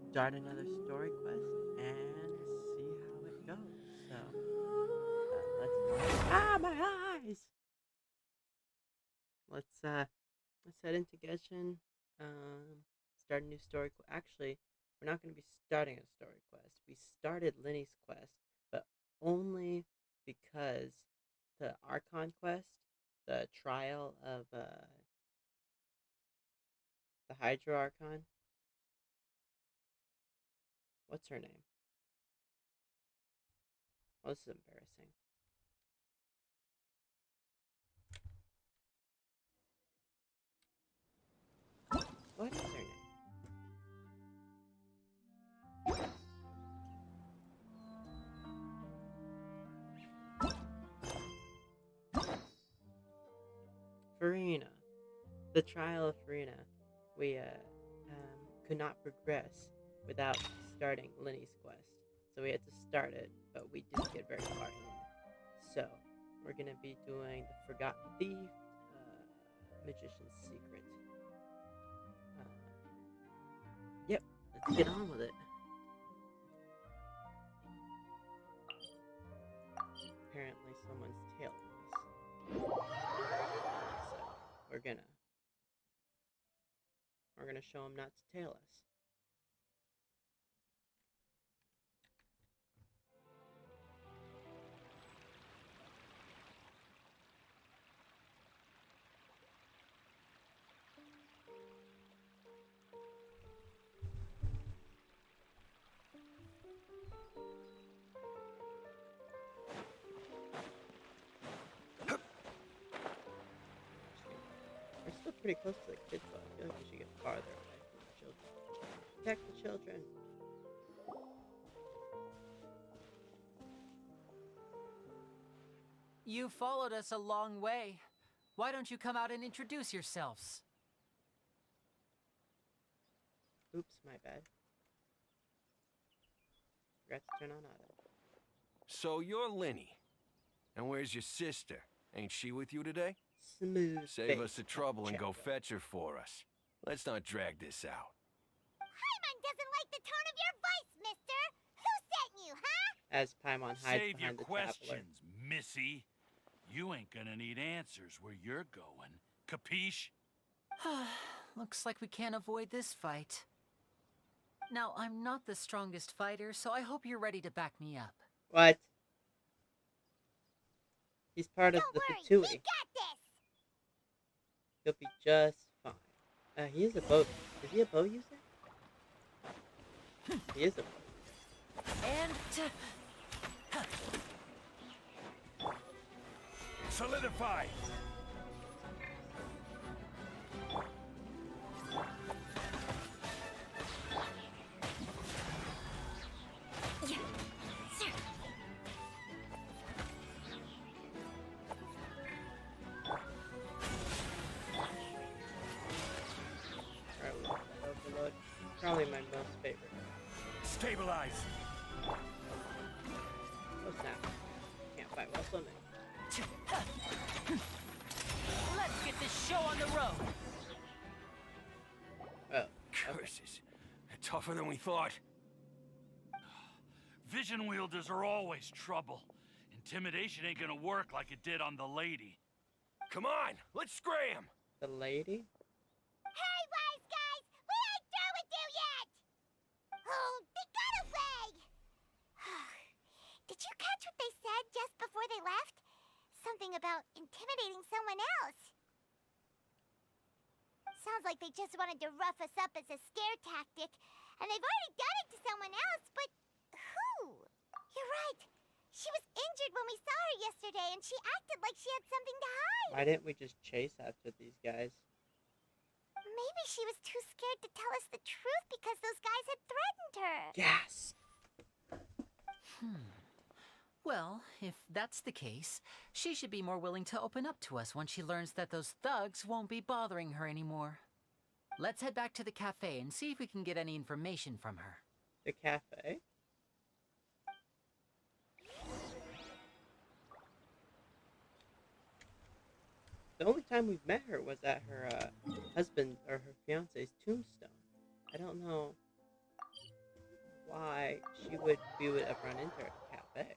start another story quest and see how it goes. So let's my eyes. Let's head into Genshin. Start a new story. Actually, we're not going to be starting a story quest. We started Lyny's quest, but only because the Archon quest, the trial of the Hydro Archon. What's her name? Oh, this is embarrassing. What is her name? Farina. The trial of Farina. We could not progress without starting Lyny's quest. So we had to start it, but we didn't get very far in. So we're gonna be doing the Forgotten Thief, Magician's Secret. Yep, let's get on with it. Apparently someone's tailing us. So we're gonna show him not to tail us. We're still pretty close to the kids, though. I feel like we should get farther away from the children. Protect the children. You followed us a long way. Why don't you come out and introduce yourselves? Oops, my bad. Forgot to turn on auto. So you're Lyney. And where's your sister? Ain't she with you today? Smooth. Save us the trouble and go fetch her for us. Let's not drag this out. Paimon doesn't like the tone of your voice, mister! Who sent you, huh? As Paimon hides Save your behind the questions, missy. You ain't gonna need answers where you're going. Capiche? Looks like we can't avoid this fight. Now, I'm not the strongest fighter, so I hope you're ready to back me up. What? He's part of Don't the worry, Fatui. he got this! He'll be just fine. He is a boat. Is he a bow user? He is a bow. And... Solidify! Yeah, sir. Alright, we got that overload. Probably my most favorite. Stabilize! Oh snap. Can't fight while swimming. let's get this show on the road! Oh. Curses. Tougher than we thought. Vision wielders are always trouble. Intimidation ain't gonna work like it did on the lady. Come on, let's scram! The lady? Hey, wise guys! We ain't through with you yet! Oh, they got away! Did you catch what they said just before they left? Something about intimidating someone else. Sounds like they just wanted to rough us up as a scare tactic, and they've already done it to someone else, but who? You're right. She was injured when we saw her yesterday, and she acted like she had something to hide. Why didn't we just chase after these guys? Maybe she was too scared to tell us the truth because those guys had threatened her. Yes! Well, if that's the case, she should be more willing to open up to us once she learns that those thugs won't be bothering her anymore. Let's head back to the cafe and see if we can get any information from her. The cafe? The only time we've met her was at her husband or her fiance's tombstone. I don't know why we would have run into her at the cafe.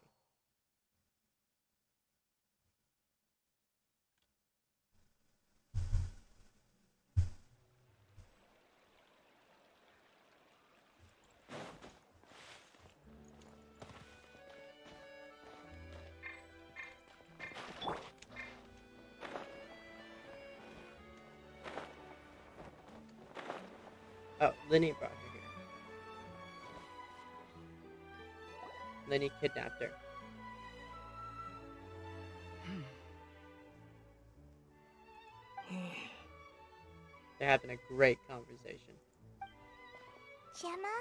Oh, Lyney brought her here. Lyney kidnapped her. They're having a great conversation. Gemma?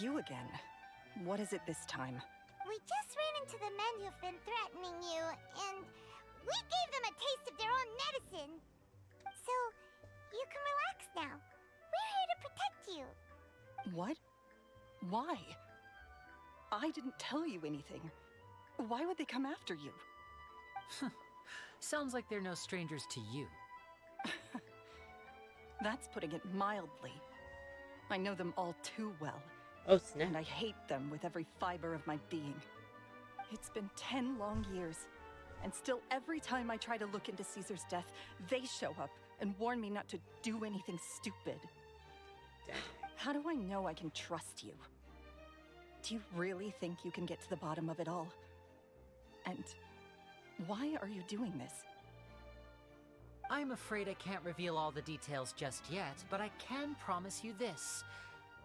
You again. What is it this time? We just ran into the men who've been threatening you, and we gave them a taste of their own medicine. So, you can relax now. We're here to protect you. What? Why? I didn't tell you anything. Why would they come after you? Sounds like they're no strangers to you. That's putting it mildly. I know them all too well. Oh, snap. And I hate them with every fiber of my being. It's been 10 long years, and still every time I try to look into Caesar's death, they show up and warn me not to do anything stupid. Dang. How do I know I can trust you? Do you really think you can get to the bottom of it all? And why are you doing this? I'm afraid I can't reveal all the details just yet, but I can promise you this.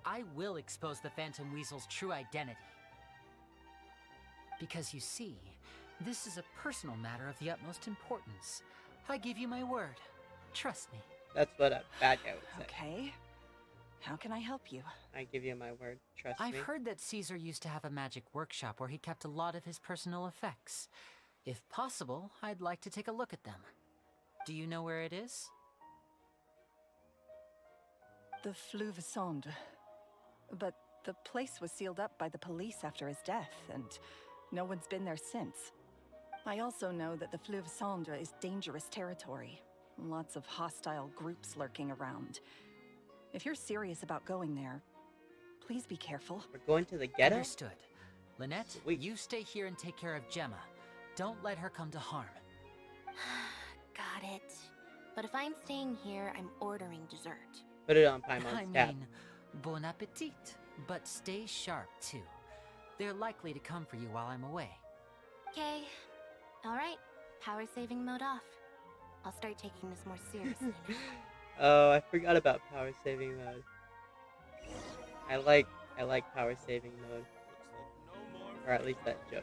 I will expose the Phantom Weasel's true identity. Because you see, this is a personal matter of the utmost importance. I give you my word. Trust me. That's what a bad guy would say. Okay. How can I help you? I give you my word. Trust I've me. heard that Caesar used to have a magic workshop where he kept a lot of his personal effects. If possible, I'd like to take a look at them. Do you know where it is? The Fleuve Cendre. But the place was sealed up by the police after his death, and no one's been there since. I also know that the Fleuve Cendre is dangerous territory. Lots of hostile groups lurking around. If you're serious about going there, please be careful. We're going to the ghetto? Understood. Lynette, Sweet. you stay here and take care of Gemma. Don't let her come to harm. Got it. But if I'm staying here, I'm ordering dessert. Put it on I Paimon's tab. mean, bon appetit. But stay sharp, too. They're likely to come for you while I'm away. Okay. Alright. Power saving mode off. I'll start taking this more seriously now. Oh, I forgot about power saving mode. I like power saving mode. Or at least that joke.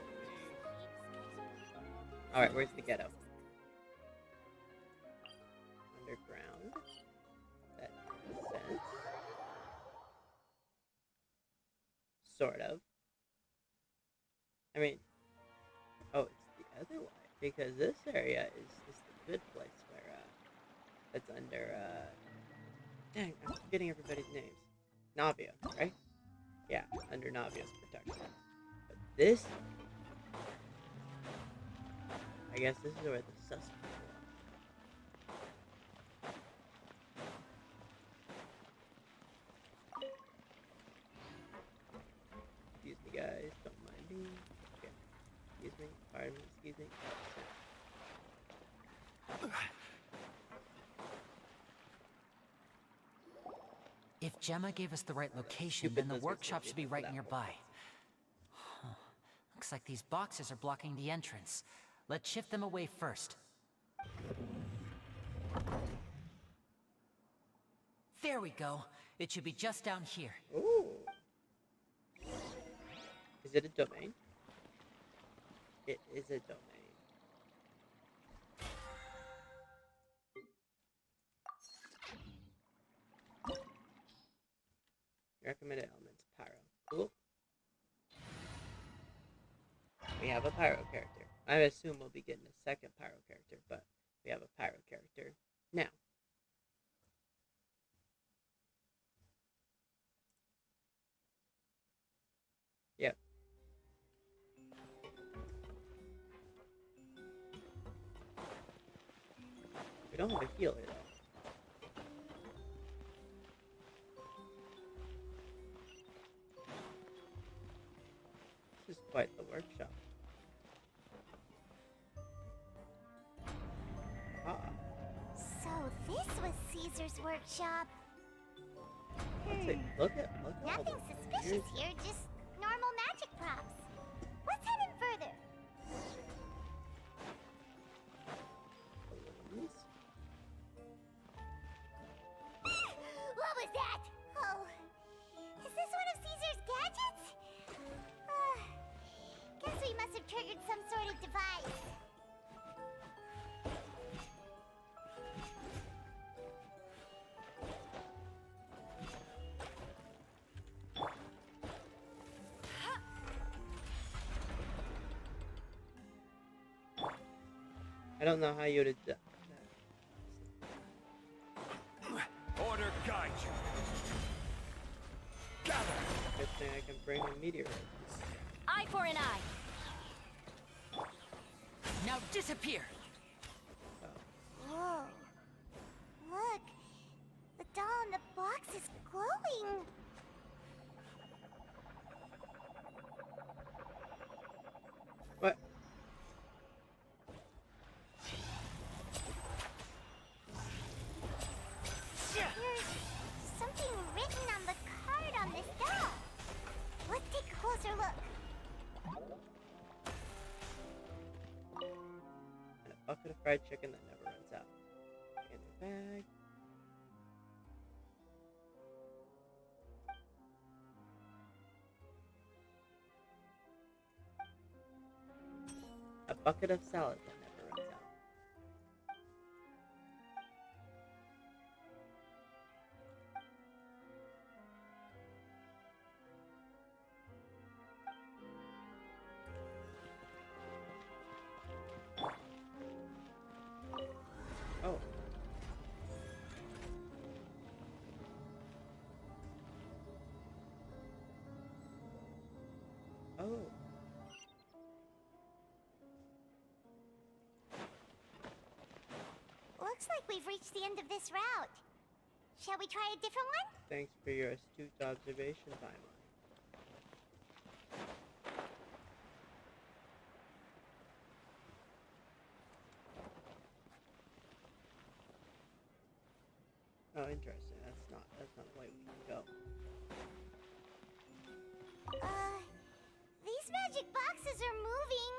Alright, where's the ghetto? Underground. That makes sense. Sort of. I mean, oh, it's the other way. Because this area is the good place where, that's under, dang, I'm forgetting everybody's names. Navia, right? Yeah, under Navia's protection. But this, I guess this is where the suspects are. Excuse me, guys, don't mind me. Okay. Excuse me, pardon me, excuse me. If Gemma gave us the right location, Stupid then the lizards workshop will should be be for right that one. nearby. Huh. Looks like these boxes are blocking the entrance. Let's shift them away first. There we go. It should be just down here. Ooh. Is it a domain? It is a domain. Recommended elements, pyro. Cool. We have a pyro character. I assume we'll be getting a second pyro character, but we have a pyro character now. Yep. We don't have a healer though. Caesar's workshop. Let's see. Look at all Nothing the suspicious weird- here, just normal magic props. Let's head in further. balloons. What was that? Oh, is this one of Caesar's gadgets? Guess we must have triggered some sort of device. I don't know how you would have done Order guide you. Gather. that. Good thing I can bring a meteorite. Eye for an eye. Now disappear! Whoa. Look. The doll in the box is glowing. What? There's something written on the card on this doll. Let's take a closer look. And a bucket of fried chicken that never runs out. In your bag. A bucket of salad that never runs out. Oh. Oh. Looks like we've reached the end of this route. Shall we try a different one? Thanks for your astute observation, Paimon. Oh, interesting. That's not the way we can go. These magic boxes are moving.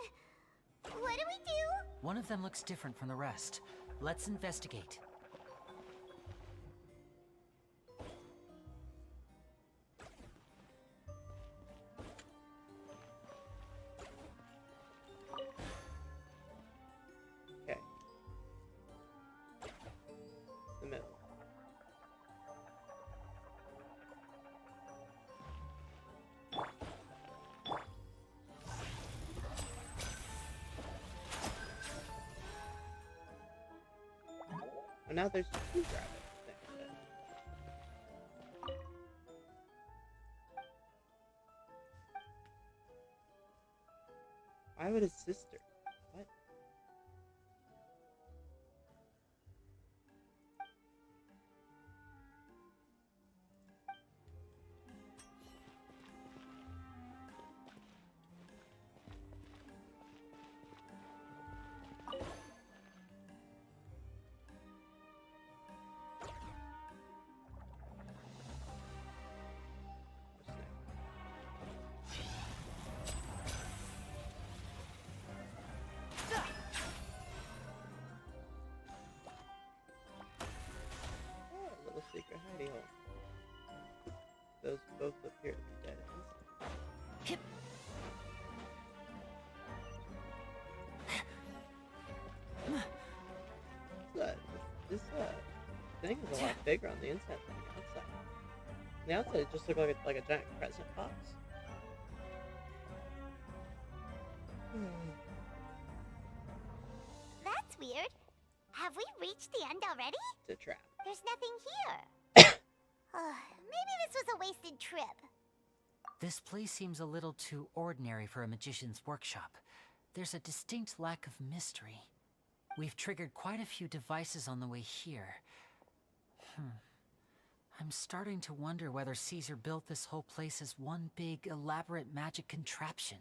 What do we do? One of them looks different from the rest. Let's investigate. Okay. The middle. Oh, now there's two rabbit things then. Why would his sister? What? What's next? Oh, a little secret hidey hole. Those both appear to be dead ends. Hip. This thing is a lot bigger on the inside than the outside. On the outside, it just looked like a giant present box. That's weird. Have we reached the end already? It's a trap. There's nothing here. Maybe this was a wasted trip. This place seems a little too ordinary for a magician's workshop. There's a distinct lack of mystery. We've triggered quite a few devices on the way here. I'm starting to wonder whether Caesar built this whole place as one big, elaborate magic contraption.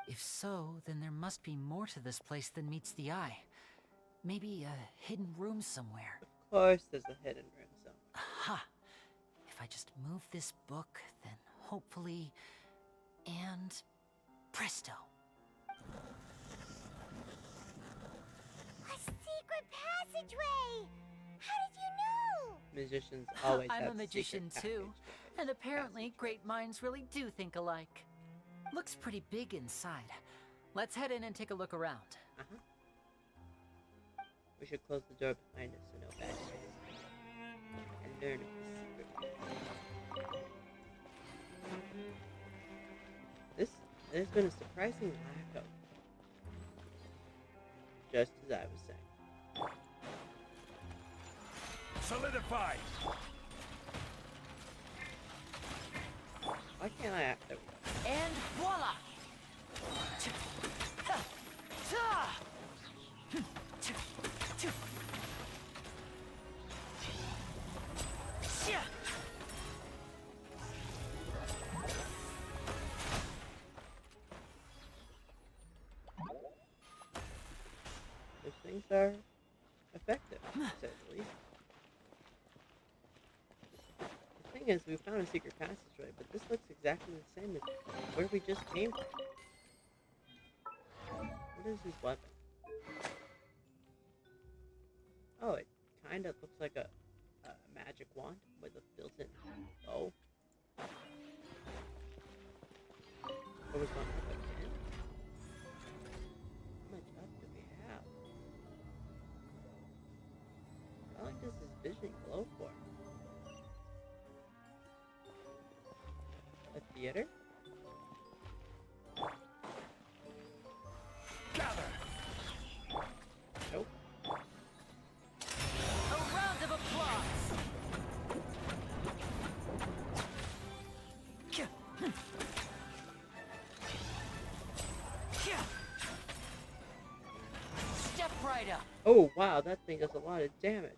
If so, then there must be more to this place than meets the eye. Maybe a hidden room somewhere. course there's a hidden room somewhere. Aha! If I just move this book, then hopefully... And... presto. A secret passageway! How did you know? Magicians always I'm have a magician secret too, passageways. and apparently great minds really do think alike. Looks pretty big inside. Let's head in and take a look around. Uh-huh. We should close the door behind us so no bad things and learn of the secret. There's been a surprising lack of, just as I was saying. Solidify! Why can't I act that way? And voila! Those things are effective, to say the least. The thing is, we found a secret passageway, but this looks exactly the same as where we just came from. What is his weapon? Oh, it kind of looks like a magic wand with a built-in bow. What was one with a pin? How much up do we have? How long does his vision glow for? A theater? Gather! Nope. A round of applause! Step right up. Oh wow, that thing does a lot of damage.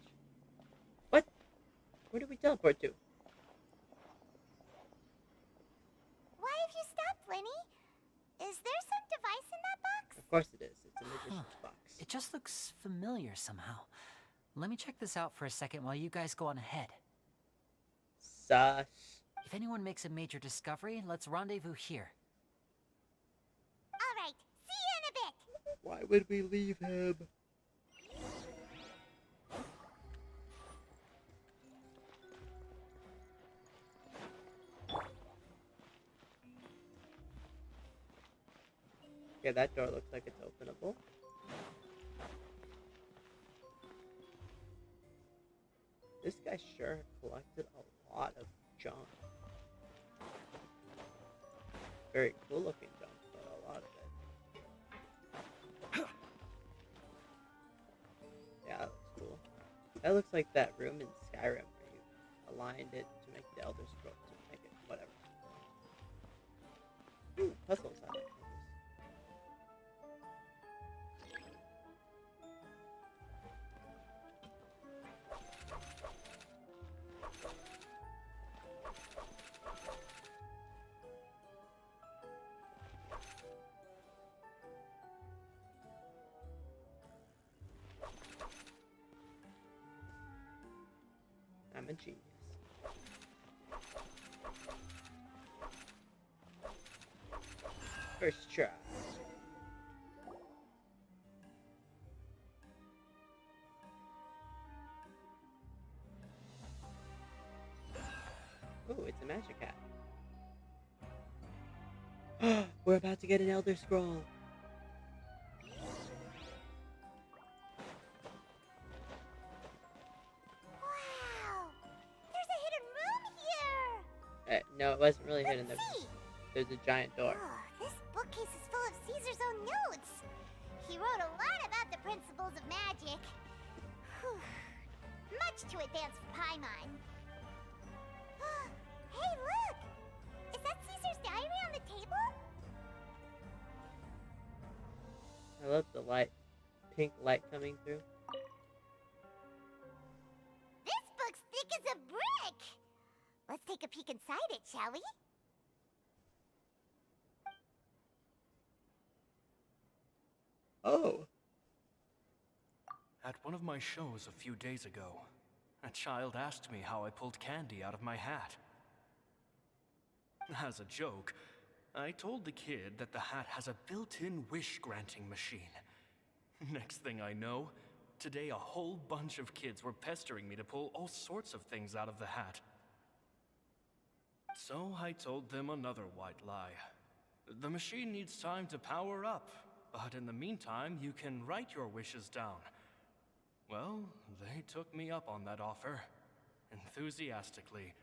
What? Where did we teleport to? Why have you stopped, Lyney? Is there some device in that box? Of course it is. It's a magician's box. It just looks familiar somehow. Let me check this out for a second while you guys go on ahead. Sus. If anyone makes a major discovery, let's rendezvous here. All right, see you in a bit. Why would we leave him? Yeah, that door looks like it's openable. This guy sure collected a lot of junk. Very cool looking junk, but a lot of it. Yeah, that looks cool. That looks like that room in Skyrim where you aligned it to make the Elder Scroll to make it whatever. Ooh, puzzles. I like puzzles. I'm a genius. First try. Ooh, it's a magic hat. We're about to get an Elder Scroll. Wow! There's a hidden room here! No, it wasn't really hidden. Let's see. There's a giant door. Oh, this bookcase is full of Caesar's own notes. He wrote a lot about the principles of magic. Whew. Much too advanced for Paimon. Hey, look! Is that Caesar's diary on the table? I love the light, pink light coming through. This book's thick as a brick! Let's take a peek inside it, shall we? Oh. At one of my shows a few days ago, A child asked me how I pulled candy out of my hat. As a joke, I told the kid that the hat has a built-in wish-granting machine. Next thing I know, today a whole bunch of kids were pestering me to pull all sorts of things out of the hat. So I told them another white lie. The machine needs time to power up, but in the meantime, you can write your wishes down. Well, they took me up on that offer, enthusiastically.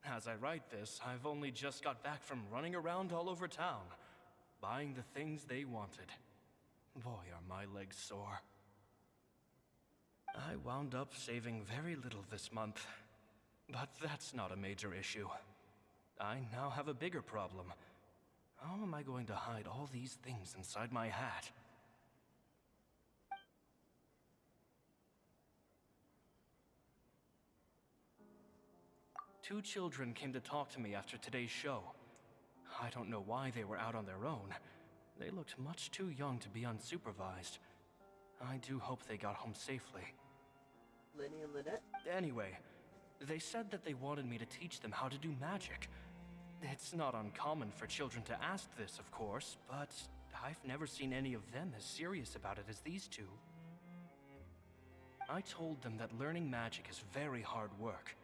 As I write this, I've only just got back from running around all over town, buying the things they wanted. Boy, are my legs sore. I wound up saving very little this month, but that's not a major issue. I now have a bigger problem. How am I going to hide all these things inside my hat? Two children came to talk to me after today's show. I don't know why they were out on their own. They looked much too young to be unsupervised. I do hope they got home safely. Lyney and Lynette? Anyway, they said that they wanted me to teach them how to do magic. It's not uncommon for children to ask this, of course, but I've never seen any of them as serious about it as these two. I told them that learning magic is very hard work,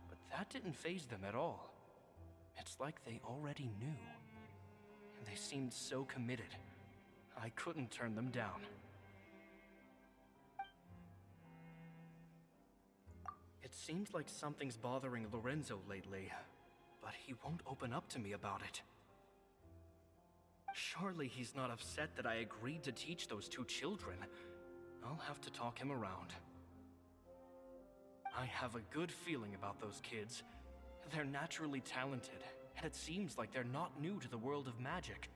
but that didn't faze them at all. It's like they already knew. They seemed so committed. I couldn't turn them down. It seems like something's bothering Lorenzo lately, but he won't open up to me about it. Surely he's not upset that I agreed to teach those two children. I'll have to talk him around. I have a good feeling about those kids. They're naturally talented, and it seems like they're not new to the world of magic.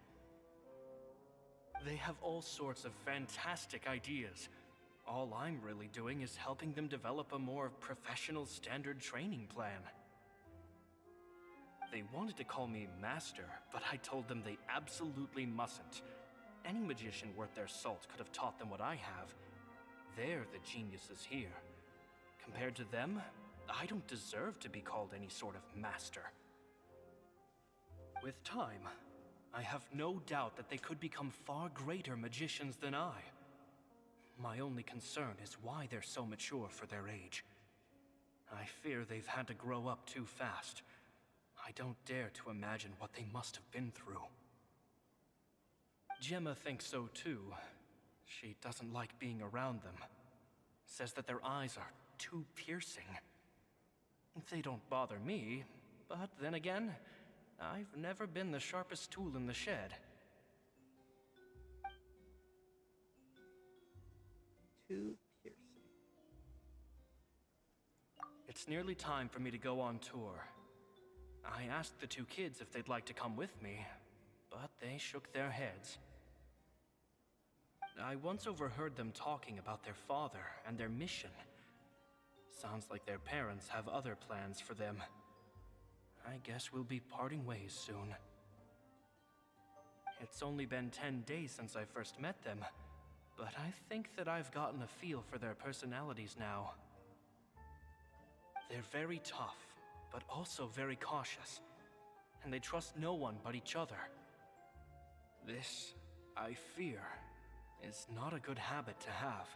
They have all sorts of fantastic ideas. All I'm really doing is helping them develop a more professional standard training plan. They wanted to call me Master, but I told them they absolutely mustn't. Any magician worth their salt could have taught them what I have. They're the geniuses here. Compared to them, I don't deserve to be called any sort of master. With time, I have no doubt that they could become far greater magicians than I. My only concern is why they're so mature for their age. I fear they've had to grow up too fast. I don't dare to imagine what they must have been through. Gemma thinks so too. She doesn't like being around them. Says that their eyes are too piercing. They don't bother me, but then again, I've never been the sharpest tool in the shed. Too piercing. It's nearly time for me to go on tour. I asked the two kids if they'd like to come with me, but they shook their heads. I once overheard them talking about their father and their mission. Sounds like their parents have other plans for them. I guess we'll be parting ways soon. It's only been 10 days since I first met them, but I think that I've gotten a feel for their personalities now. They're very tough, but also very cautious, and they trust no one but each other. This, I fear, is not a good habit to have.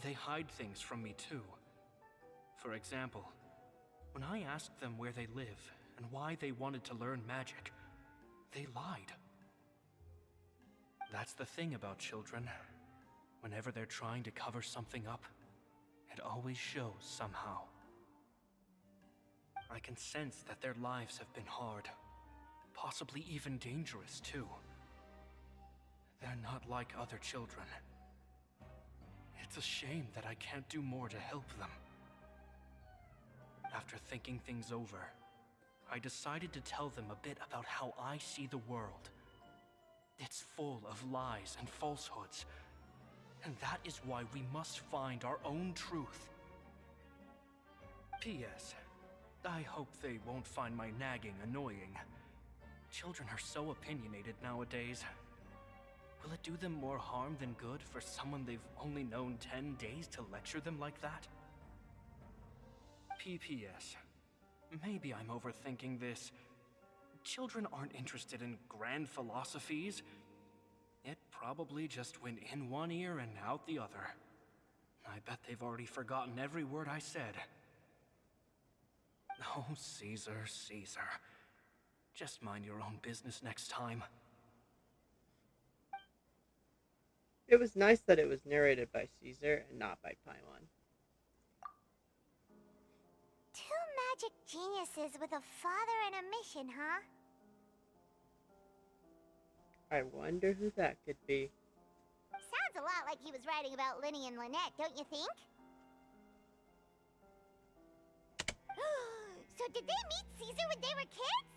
They hide things from me too. For example, when I asked them where they live and why they wanted to learn magic, they lied. That's the thing about children. Whenever they're trying to cover something up, it always shows somehow. I can sense that their lives have been hard, possibly even dangerous too. They're not like other children. It's a shame that I can't do more to help them. After thinking things over, I decided to tell them a bit about how I see the world. It's full of lies and falsehoods, and that is why we must find our own truth. P.S. I hope they won't find my nagging annoying. Children are so opinionated nowadays. Will it do them more harm than good for someone they've only known 10 days to lecture them like that? PPS. Maybe I'm overthinking this. Children aren't interested in grand philosophies. It probably just went in one ear and out the other. I bet they've already forgotten every word I said. Oh, Caesar, Caesar. Just mind your own business next time. It was nice that it was narrated by Caesar and not by Paimon. Two magic geniuses with a father and a mission, huh? I wonder who that could be. Sounds a lot like he was writing about Lyney and Lynette, don't you think? So did they meet Caesar when they were kids?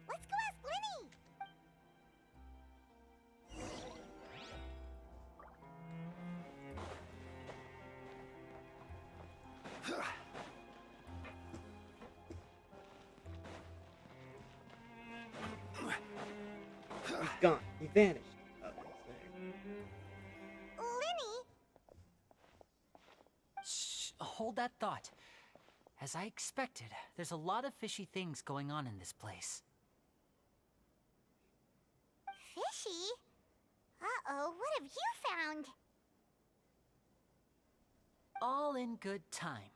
Let's go ask Lyney! He's gone. He vanished. Oh, it's there. Lyney? Shh, hold that thought. As I expected, there's a lot of fishy things going on in this place. Fishy? Uh-oh, what have you found? All in good time.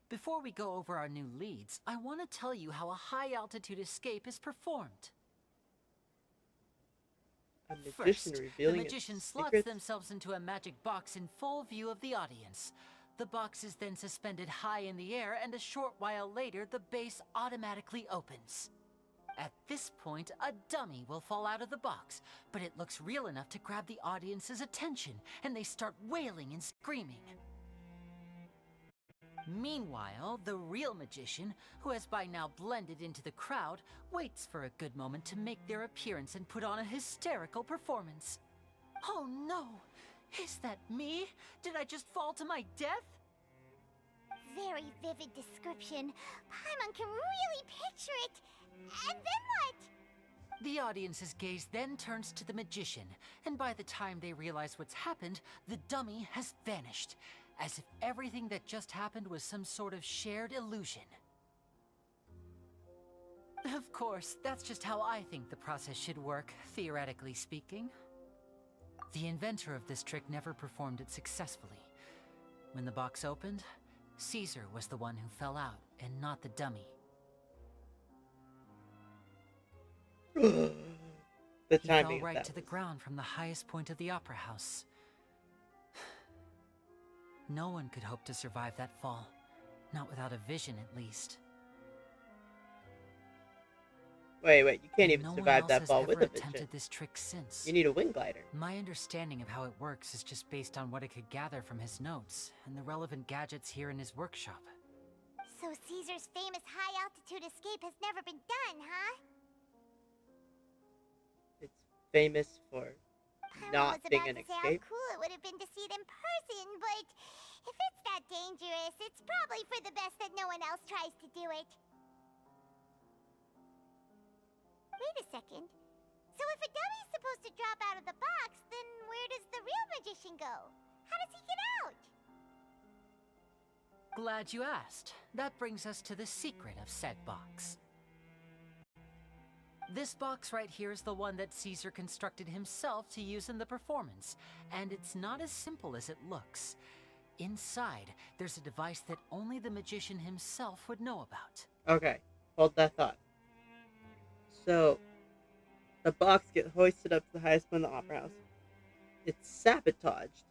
Before we go over our new leads, I want to tell you how a high-altitude escape is performed. A magician First, the revealing magician its slots secrets. themselves into a magic box in full view of the audience. The box is then suspended high in the air, and a short while later, the base automatically opens. At this point, a dummy will fall out of the box, but it looks real enough to grab the audience's attention, and they start wailing and screaming. Meanwhile, the real magician, who has by now blended into the crowd, waits for a good moment to make their appearance and put on a hysterical performance. Oh no! Is that me? Did I just fall to my death? Very vivid description. Paimon can really picture it. And then what? The audience's gaze then turns to the magician, and by the time they realize what's happened, the dummy has vanished, as if everything that just happened was some sort of shared illusion. Of course, that's just how I think the process should work, theoretically speaking. The inventor of this trick never performed it successfully. When the box opened, Caesar was the one who fell out, and not the dummy. The He timing fell right of that to the was- ground from the highest point of the opera house. No one could hope to survive that fall. Not without a vision, at least. Wait, you can't even No one survive else that has ball ever with a vision. attempted this trick since. You need a wing glider. My understanding of how it works is just based on what it could gather from his notes and the relevant gadgets here in his workshop. So Caesar's famous high-altitude escape has never been done, huh? It's famous for Paimon not was being about an to say escape. how cool it would have been to see it in person, but if it's that dangerous, it's probably for the best that no one else tries to do it. Wait a second. So if a dummy's supposed to drop out of the box, then where does the real magician go? How does he get out? Glad you asked. That brings us to the secret of said box. This box right here is the one that Caesar constructed himself to use in the performance, and it's not as simple as it looks. Inside, there's a device that only the magician himself would know about. Okay, hold that thought. So, the box gets hoisted up to the highest point of the opera house. It's sabotaged,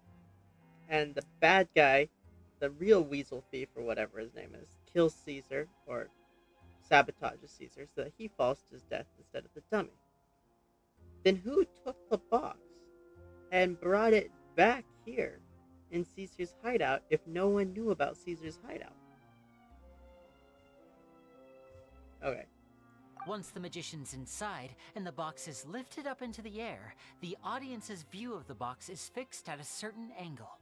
and the bad guy, the real weasel thief or whatever his name is, kills Caesar, or sabotages Caesar so that he falls to his death instead of the dummy. Then who took the box and brought it back here in Caesar's hideout if no one knew about Caesar's hideout? Okay. Once the magician's inside and the box is lifted up into the air, the audience's view of the box is fixed at a certain angle.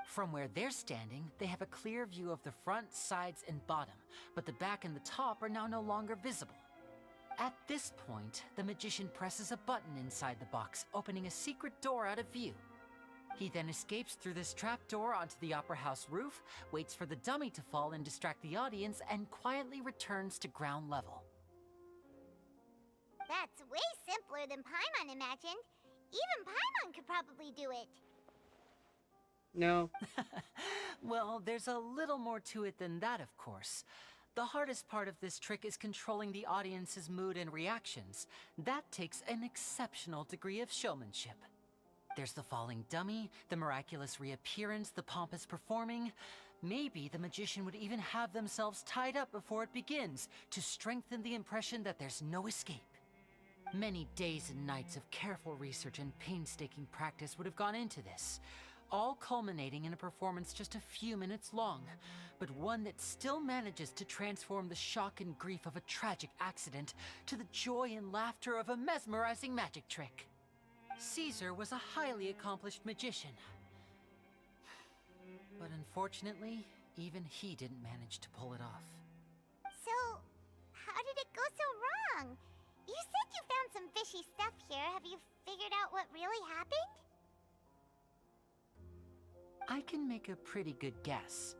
From where they're standing, they have a clear view of the front, sides, and bottom, but the back and the top are now no longer visible. At this point, the magician presses a button inside the box, opening a secret door out of view. He then escapes through this trapdoor onto the opera house roof, waits for the dummy to fall and distract the audience, and quietly returns to ground level. That's way simpler than Paimon imagined. Even Paimon could probably do it. No. Well, there's a little more to it than that, of course. The hardest part of this trick is controlling the audience's mood and reactions. That takes an exceptional degree of showmanship. There's the falling dummy, the miraculous reappearance, the pompous performing. Maybe the magician would even have themselves tied up before it begins to strengthen the impression that there's no escape. Many days and nights of careful research and painstaking practice would have gone into this, all culminating in a performance just a few minutes long, but one that still manages to transform the shock and grief of a tragic accident to the joy and laughter of a mesmerizing magic trick. Caesar was a highly accomplished magician. But unfortunately, even he didn't manage to pull it off. So, how did it go so wrong? You said you found some fishy stuff here. Have you figured out what really happened? I can make a pretty good guess.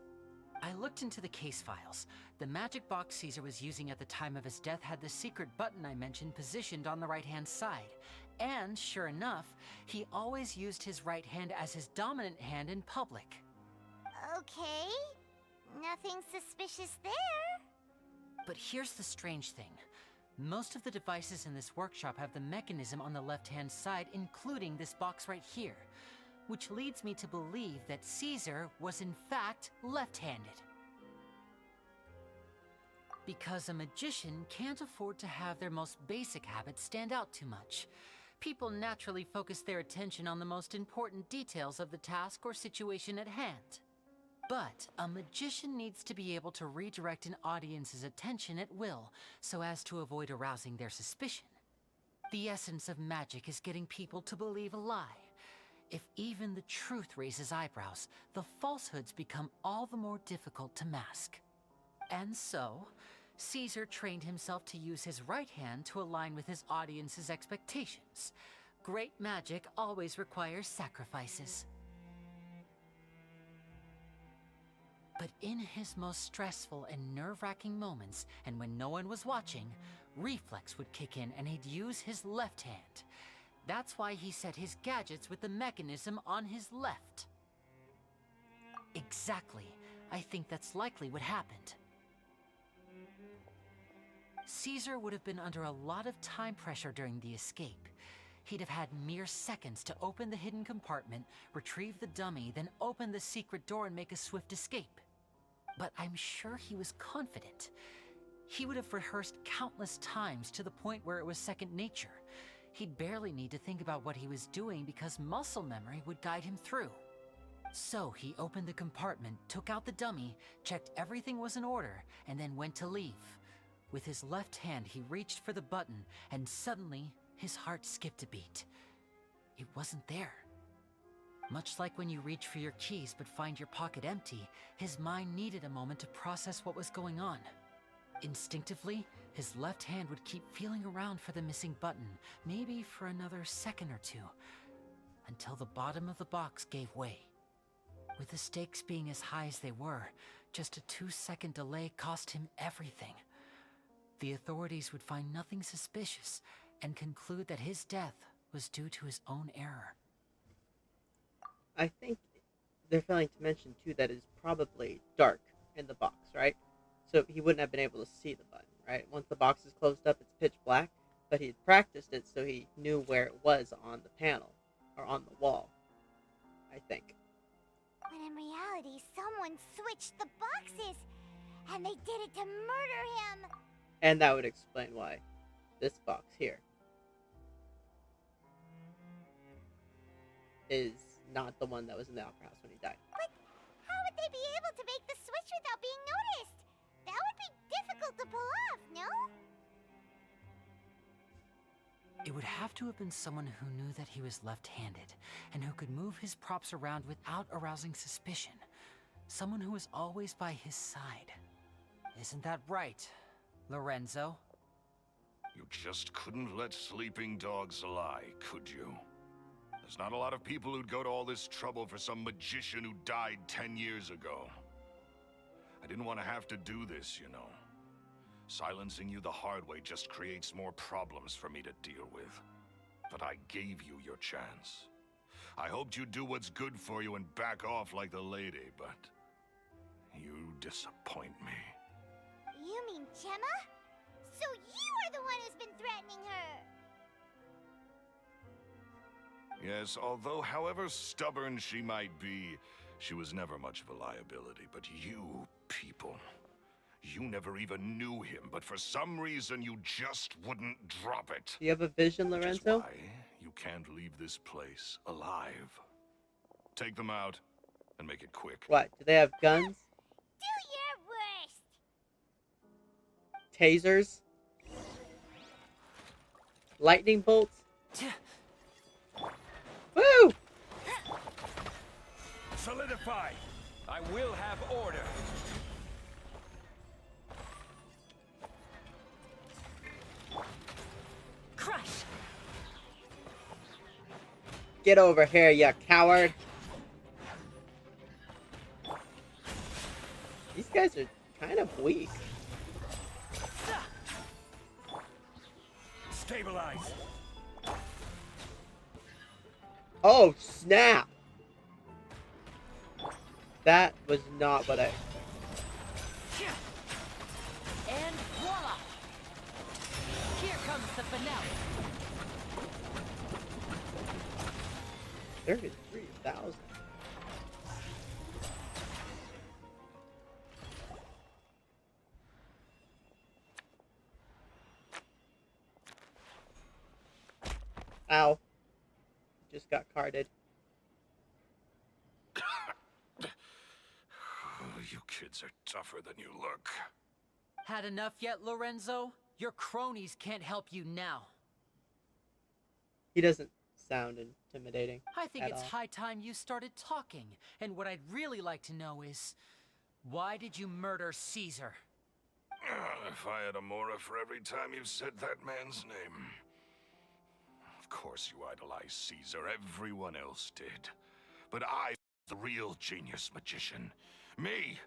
I looked into the case files. The magic box Caesar was using at the time of his death had the secret button I mentioned positioned on the right-hand side. And sure enough, he always used his right hand as his dominant hand in public. Okay. Nothing suspicious there. But here's the strange thing. Most of the devices in this workshop have the mechanism on the left-hand side, including this box right here, which leads me to believe that Caesar was in fact left-handed. Because a magician can't afford to have their most basic habits stand out too much. People naturally focus their attention on the most important details of the task or situation at hand. But a magician needs to be able to redirect an audience's attention at will, so as to avoid arousing their suspicion. The essence of magic is getting people to believe a lie. If even the truth raises eyebrows, the falsehoods become all the more difficult to mask. And so, Caesar trained himself to use his right hand to align with his audience's expectations. Great magic always requires sacrifices. But in his most stressful and nerve-wracking moments, and when no one was watching, reflex would kick in and he'd use his left hand. That's why he set his gadgets with the mechanism on his left. Exactly. I think that's likely what happened. Caesar would have been under a lot of time pressure during the escape. He'd have had mere seconds to open the hidden compartment, retrieve the dummy, then open the secret door and make a swift escape. But I'm sure he was confident. He would have rehearsed countless times to the point where it was second nature. He'd barely need to think about what he was doing because muscle memory would guide him through. So he opened the compartment, took out the dummy, checked everything was in order, and then went to leave. With his left hand, he reached for the button, and suddenly, his heart skipped a beat. It wasn't there. Much like when you reach for your keys but find your pocket empty, his mind needed a moment to process what was going on. Instinctively, his left hand would keep feeling around for the missing button, maybe for another second or two, until the bottom of the box gave way. With the stakes being as high as they were, just a 2-second delay cost him everything. The authorities would find nothing suspicious and conclude that his death was due to his own error. I think they're failing to mention, too, that it's probably dark in the box, right? So he wouldn't have been able to see the button, right? Once the box is closed up, it's pitch black, but he had practiced it so he knew where it was on the panel, or on the wall, I think. When in reality, someone switched the boxes, and they did it to murder him. And that would explain why this box here is not the one that was in the opera house when he died. But how would they be able to make the switch without being noticed? That would be difficult to pull off, no? It would have to have been someone who knew that he was left-handed, and who could move his props around without arousing suspicion. Someone who was always by his side. Isn't that right, Lorenzo? You just couldn't let sleeping dogs lie, could you? There's not a lot of people who'd go to all this trouble for some magician who died 10 years ago. I didn't want to have to do this, you know. Silencing you the hard way just creates more problems for me to deal with. But I gave you your chance. I hoped you'd do what's good for you and back off like the lady, but you disappoint me. You mean Gemma? So you are the one who's been threatening her! Yes, although however stubborn she might be, she was never much of a liability. But you people, you never even knew him, but for some reason you just wouldn't drop it. Do you have a vision, Which is Lorenzo? why you can't leave this place alive. Take them out, and make it quick. What? Do they have guns? Do your worst! Tasers? Lightning bolts? Woo! Solidify! I will have order. Crush! Get over here, you coward! These guys are kind of weak. Stabilize. Oh, snap! That was not what I expected. And voila! Here comes the finale. 33,000. Ow. Just got carded. You kids are tougher than you look. Had enough yet, Lorenzo? Your cronies can't help you now. He doesn't sound intimidating. I think at it's all. high time you started talking. And what I'd really like to know is, why did you murder Caesar? If I had a Mora for every time you said that man's name. Of course you idolize Caesar, everyone else did. But I was the real genius magician. Me!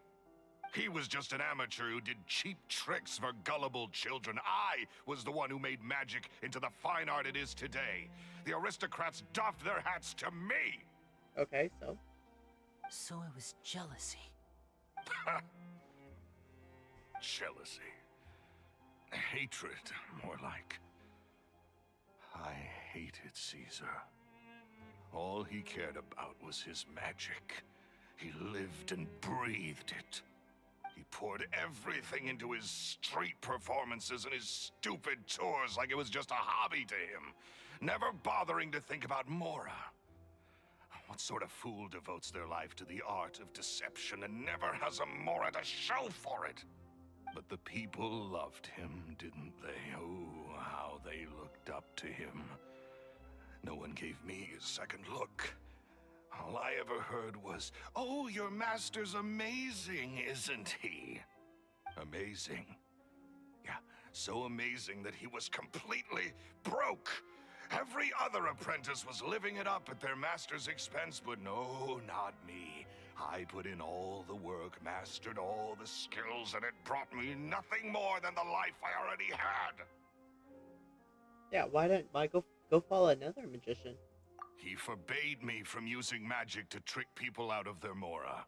He was just an amateur who did cheap tricks for gullible children. I was the one who made magic into the fine art it is today. The aristocrats doffed their hats to me! Okay, so. So it was jealousy. Jealousy. Hatred, more like. I hated Caesar. All he cared about was his magic. He lived and breathed it. He poured everything into his street performances and his stupid tours like it was just a hobby to him, never bothering to think about Mora. What sort of fool devotes their life to the art of deception and never has a Mora to show for it? But the people loved him, didn't they? Oh, how they looked up to him. No one gave me a second look. All I ever heard was, "Oh, your master's amazing, isn't he?" Amazing. Yeah, so amazing that he was completely broke. Every other apprentice was living it up at their master's expense, but no, not me. I put in all the work, mastered all the skills, and it brought me nothing more than the life I already had. Yeah, why go follow another magician? He forbade me from using magic to trick people out of their Mora.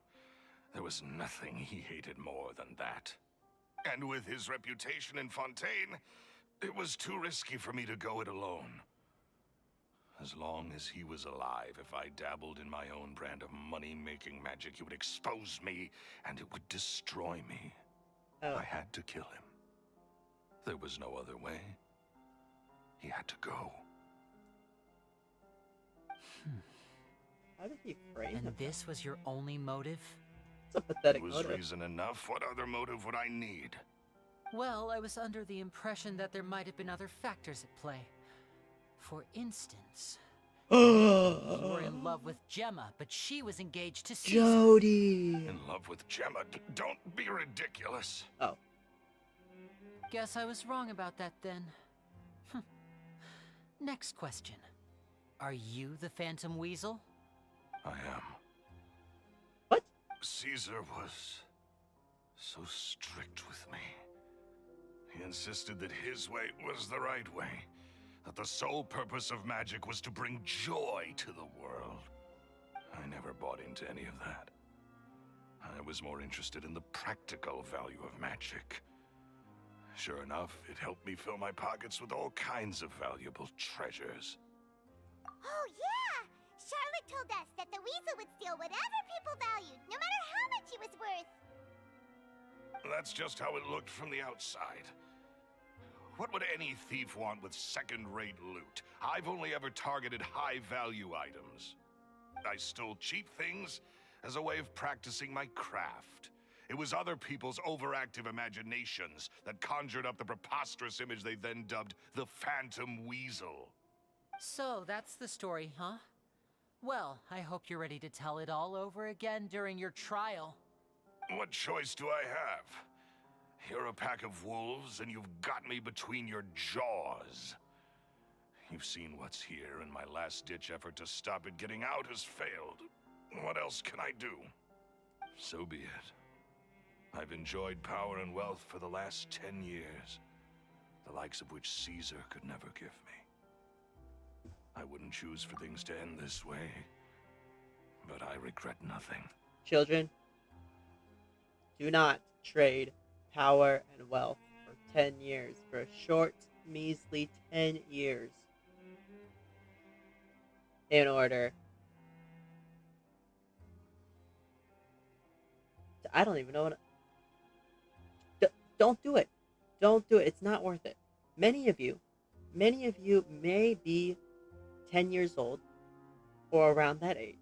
There was nothing he hated more than that. And with his reputation in Fontaine, it was too risky for me to go it alone. As long as he was alive, if I dabbled in my own brand of money-making magic, he would expose me, and it would destroy me. Oh. I had to kill him. There was no other way. He had to go. How did he frame him? And this was your only motive? It's a pathetic It was motive. reason enough. What other motive would I need? Well, I was under the impression that there might have been other factors at play. For instance, you were in love with Gemma, but she was engaged to Caesar. Jody. In love with Gemma? Don't be ridiculous. Oh, Guess I was wrong about that then. Next question. Are you the Phantom Weasel? I am. What? Caesar was so strict with me. He insisted that his way was the right way, that the sole purpose of magic was to bring joy to the world. I never bought into any of that. I was more interested in the practical value of magic. Sure enough, it helped me fill my pockets with all kinds of valuable treasures. Oh, yeah! Charlotte told us that the weasel would steal whatever people valued, no matter how much he was worth. That's just how it looked from the outside. What would any thief want with second-rate loot? I've only ever targeted high-value items. I stole cheap things as a way of practicing my craft. It was other people's overactive imaginations that conjured up the preposterous image they then dubbed the Phantom Weasel. So that's the story, huh? Well, I hope you're ready to tell it all over again during your trial. What choice do I have? You're a pack of wolves, and you've got me between your jaws. You've seen what's here, and my last-ditch effort to stop it getting out has failed. What else can I do? So be it. I've enjoyed power and wealth for the last 10 years, the likes of which Caesar could never give me. I wouldn't choose for things to end this way, but I regret nothing. Children, do not trade power and wealth for 10 years, for a short, measly 10 years, in order to, I don't even know what. Don't do it. Don't do it. It's not worth it. Many of you may be 10 years old or around that age.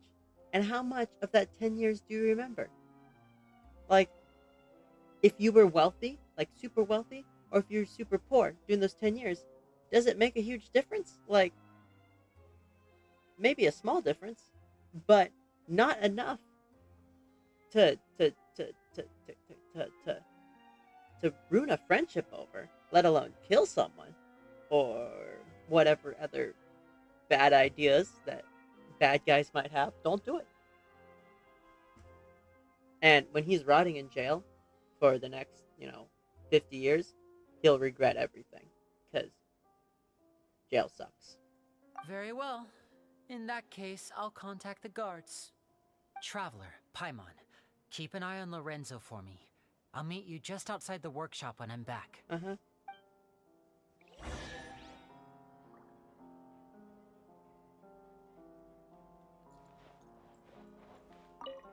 And how much of that 10 years do you remember? Like, if you were wealthy, like super wealthy, or if you're super poor during those 10 years, does it make a huge difference? Like, maybe a small difference, but not enough to ruin a friendship over, let alone kill someone, or whatever other bad ideas that bad guys might have. Don't do it. And when he's rotting in jail for the next, 50 years, he'll regret everything, because jail sucks. Very well. In that case, I'll contact the guards. Traveler, Paimon, keep an eye on Lorenzo for me. I'll meet you just outside the workshop when I'm back. Uh-huh.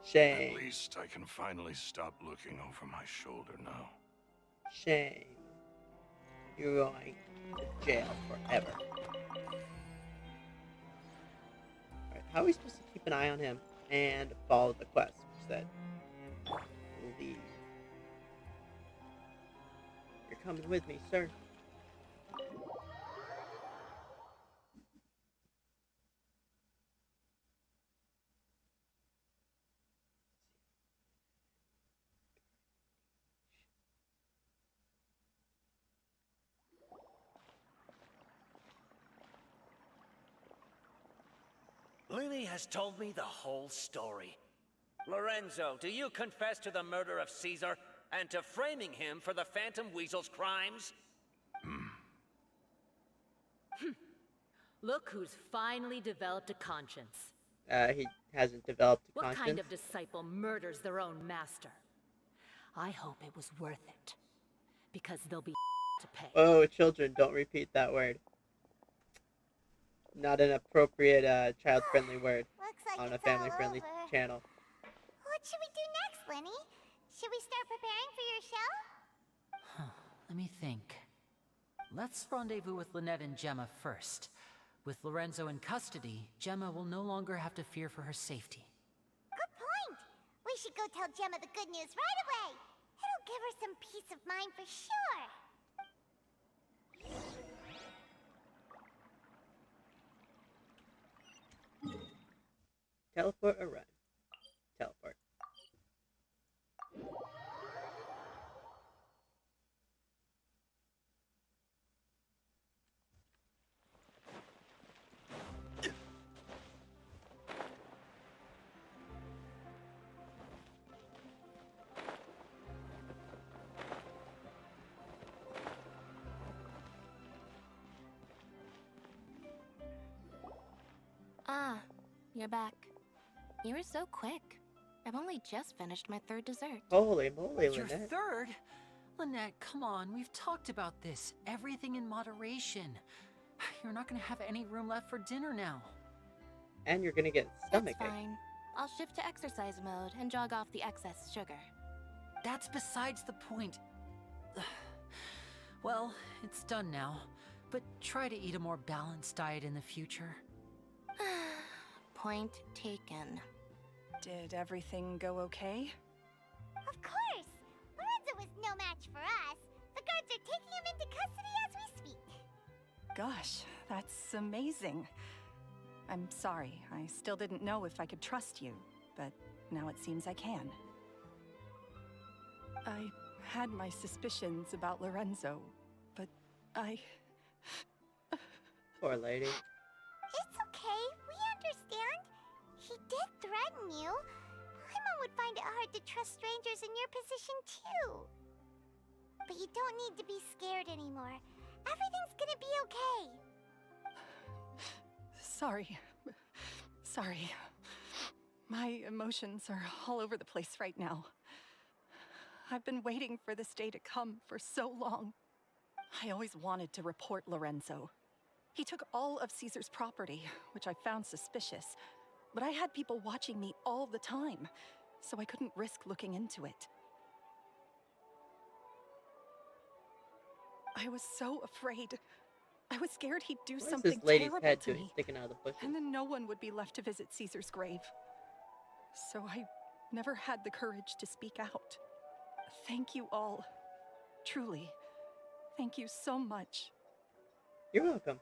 Shame. At least I can finally stop looking over my shoulder now. Shame. You're going to jail forever. Alright, how are we supposed to keep an eye on him and follow the quest? Which said, leave. You're coming with me, sir. Lyney has told me the whole story. Lorenzo, do you confess to the murder of Caesar and to framing him for the Phantom Weasel's crimes? Look who's finally developed a conscience. He hasn't developed a What conscience. kind of disciple murders their own master? I hope it was worth it. Because there'll be to pay. Oh, children, don't repeat that word. Not an appropriate, child-friendly word Looks like on a it's all family-friendly over. channel. What should we do next, Lyney? Should we start preparing for your show? Let me think. Let's rendezvous with Lynette and Gemma first. With Lorenzo in custody, Gemma will no longer have to fear for her safety. Good point. We should go tell Gemma the good news right away. It'll give her some peace of mind for sure. Teleport or run? Teleport. you're back. You were so quick. I've only just finished my third dessert. Holy moly, Your Lynette. third? Lynette, come on. We've talked about this. Everything in moderation. You're not going to have any room left for dinner now. And you're gonna get stomach That's ache. fine. I'll shift to exercise mode and jog off the excess sugar. That's besides the point. Well, it's done now. But try to eat a more balanced diet in the future. Point taken. Did everything go okay? Of course! Lorenzo was no match for us. The guards are taking him into custody as we speak. Gosh, that's amazing. I'm sorry, I still didn't know if I could trust you, but now it seems I can. I had my suspicions about Lorenzo, but I... Poor lady. It's okay, we understand. He did threaten you. Paimon would find it hard to trust strangers in your position too. But you don't need to be scared anymore. Everything's gonna be okay. Sorry. Sorry. My emotions are all over the place right now. I've been waiting for this day to come for so long. I always wanted to report Lorenzo. He took all of Caesar's property, which I found suspicious, but I had people watching me all the time, so I couldn't risk looking into it. I was so afraid. I was scared he'd do What is something this lady's terrible head to doing me, sticking out of the bushes? and then no one would be left to visit Caesar's grave. So I never had the courage to speak out. Thank you all. Truly. Thank you so much. You're welcome.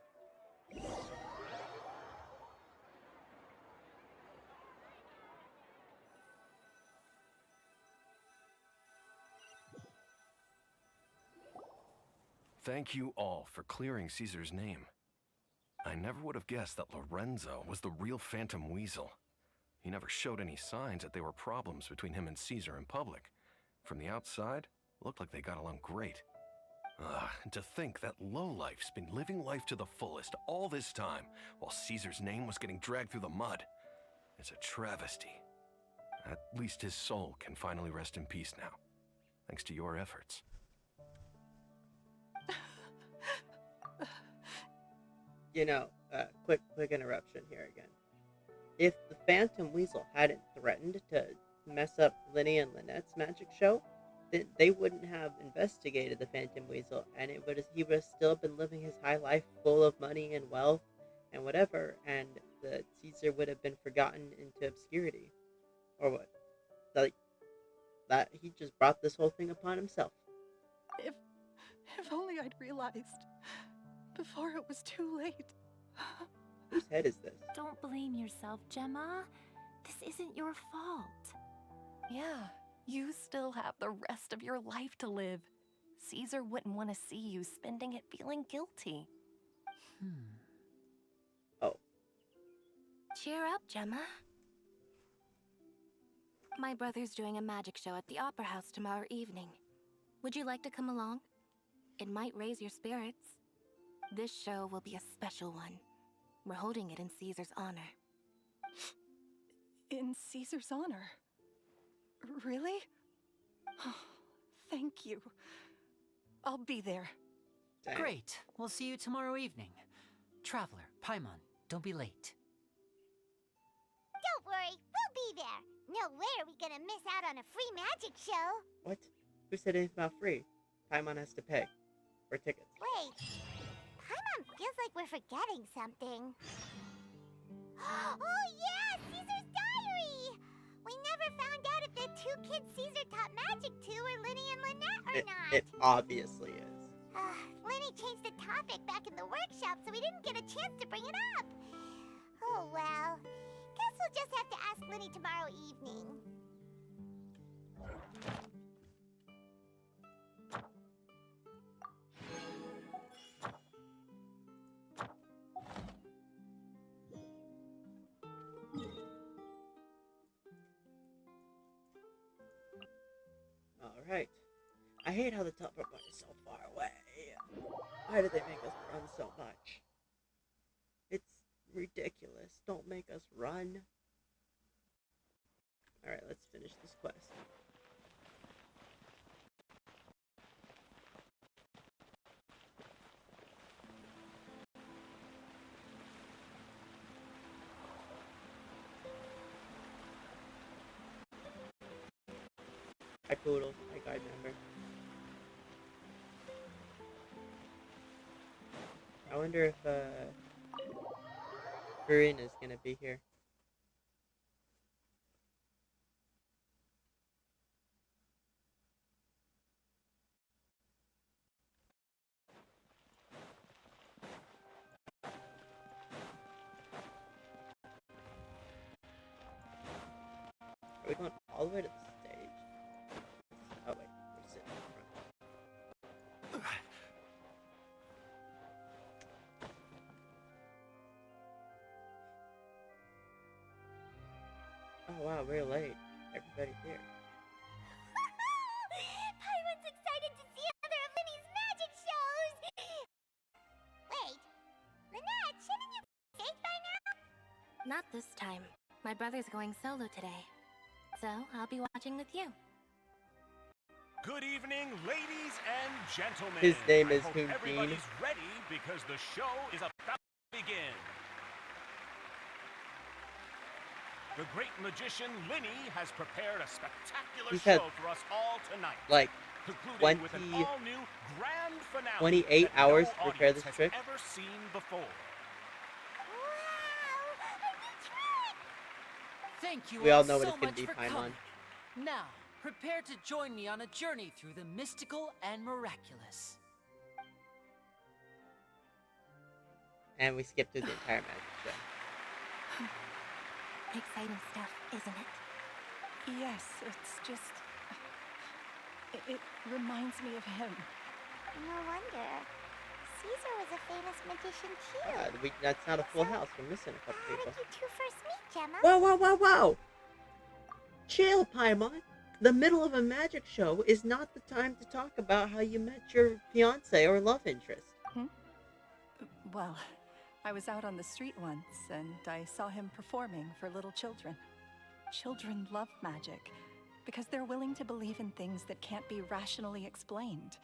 Thank you all for clearing Caesar's name. I never would have guessed that Lorenzo was the real Phantom Weasel. He never showed any signs that there were problems between him and Caesar in public. From the outside, it looked like they got along great. And to think that lowlife's been living life to the fullest all this time, while Caesar's name was getting dragged through the mud. It's a travesty. At least his soul can finally rest in peace now, thanks to your efforts. You know, quick interruption here again. If the Phantom Weasel hadn't threatened to mess up Lyney and Lynette's magic show, then they wouldn't have investigated the Phantom Weasel, and he would have still been living his high life full of money and wealth and whatever, and the Caesar would have been forgotten into obscurity. Or what? Like, that he just brought this whole thing upon himself. If only I'd realized before it was too late. Whose head is this? Don't blame yourself, Gemma. This isn't your fault. Yeah, you still have the rest of your life to live. Caesar wouldn't want to see you spending it feeling guilty. Oh. Cheer up, Gemma. My brother's doing a magic show at the Opera House tomorrow evening. Would you like to come along? It might raise your spirits. This show will be a special one. We're holding it in Caesar's honor. In Caesar's honor? Really? Thank you. I'll be there. Dang. Great. We'll see you tomorrow evening. Traveler, Paimon, don't be late. Don't worry, we'll be there. No way are we gonna miss out on a free magic show. What? Who said anything about free? Paimon has to pay for tickets. Wait, Paimon feels like we're forgetting something. Oh yeah, Caesar's diary! We never found out if the two kids Caesar taught magic to were Lyney and Lynette or not. It obviously is. Lyney changed the topic back in the workshop, so we didn't get a chance to bring it up. Oh well. Guess we'll just have to ask Lyney tomorrow evening. Alright. I hate how the teleport point is so far away. Why did they make us run so much? It's ridiculous. Don't make us run. Alright, let's finish this quest. Hi Poodle, hi guide member. I wonder if Farina's gonna be here. Are we going all the way to the stage? Oh wait, we're sitting in front. Oh wow, we're late. Everybody's here. Paimon's excited to see another of Lyney's magic shows! Wait, Lynette, shouldn't you be safe by now? Not this time. My brother's going solo today. So I'll be watching with you. Good evening, ladies and gentlemen. His name is I hope Hoon everybody's ready because the show is about to begin. The great magician Lyney has prepared a spectacular show for us all tonight. Like concluding with an all-new grand finale 28 that hours no to prepare audience this has trick. ever seen before. Thank you We all all know what so it's gonna much be, for Paimon. coming. Now, prepare to join me on a journey through the mystical and miraculous. And we skipped through the entire magic show. Exciting stuff, isn't it? Yes, it's just... It reminds me of him. No wonder. Caesar was a famous magician too. That's not a full house. We're missing a couple How people. did you two first meet, Gemma? Whoa, whoa, whoa, whoa! Chill, Paimon. The middle of a magic show is not the time to talk about how you met your fiance or love interest. Well, I was out on the street once, and I saw him performing for little children. Children love magic, because they're willing to believe in things that can't be rationally explained.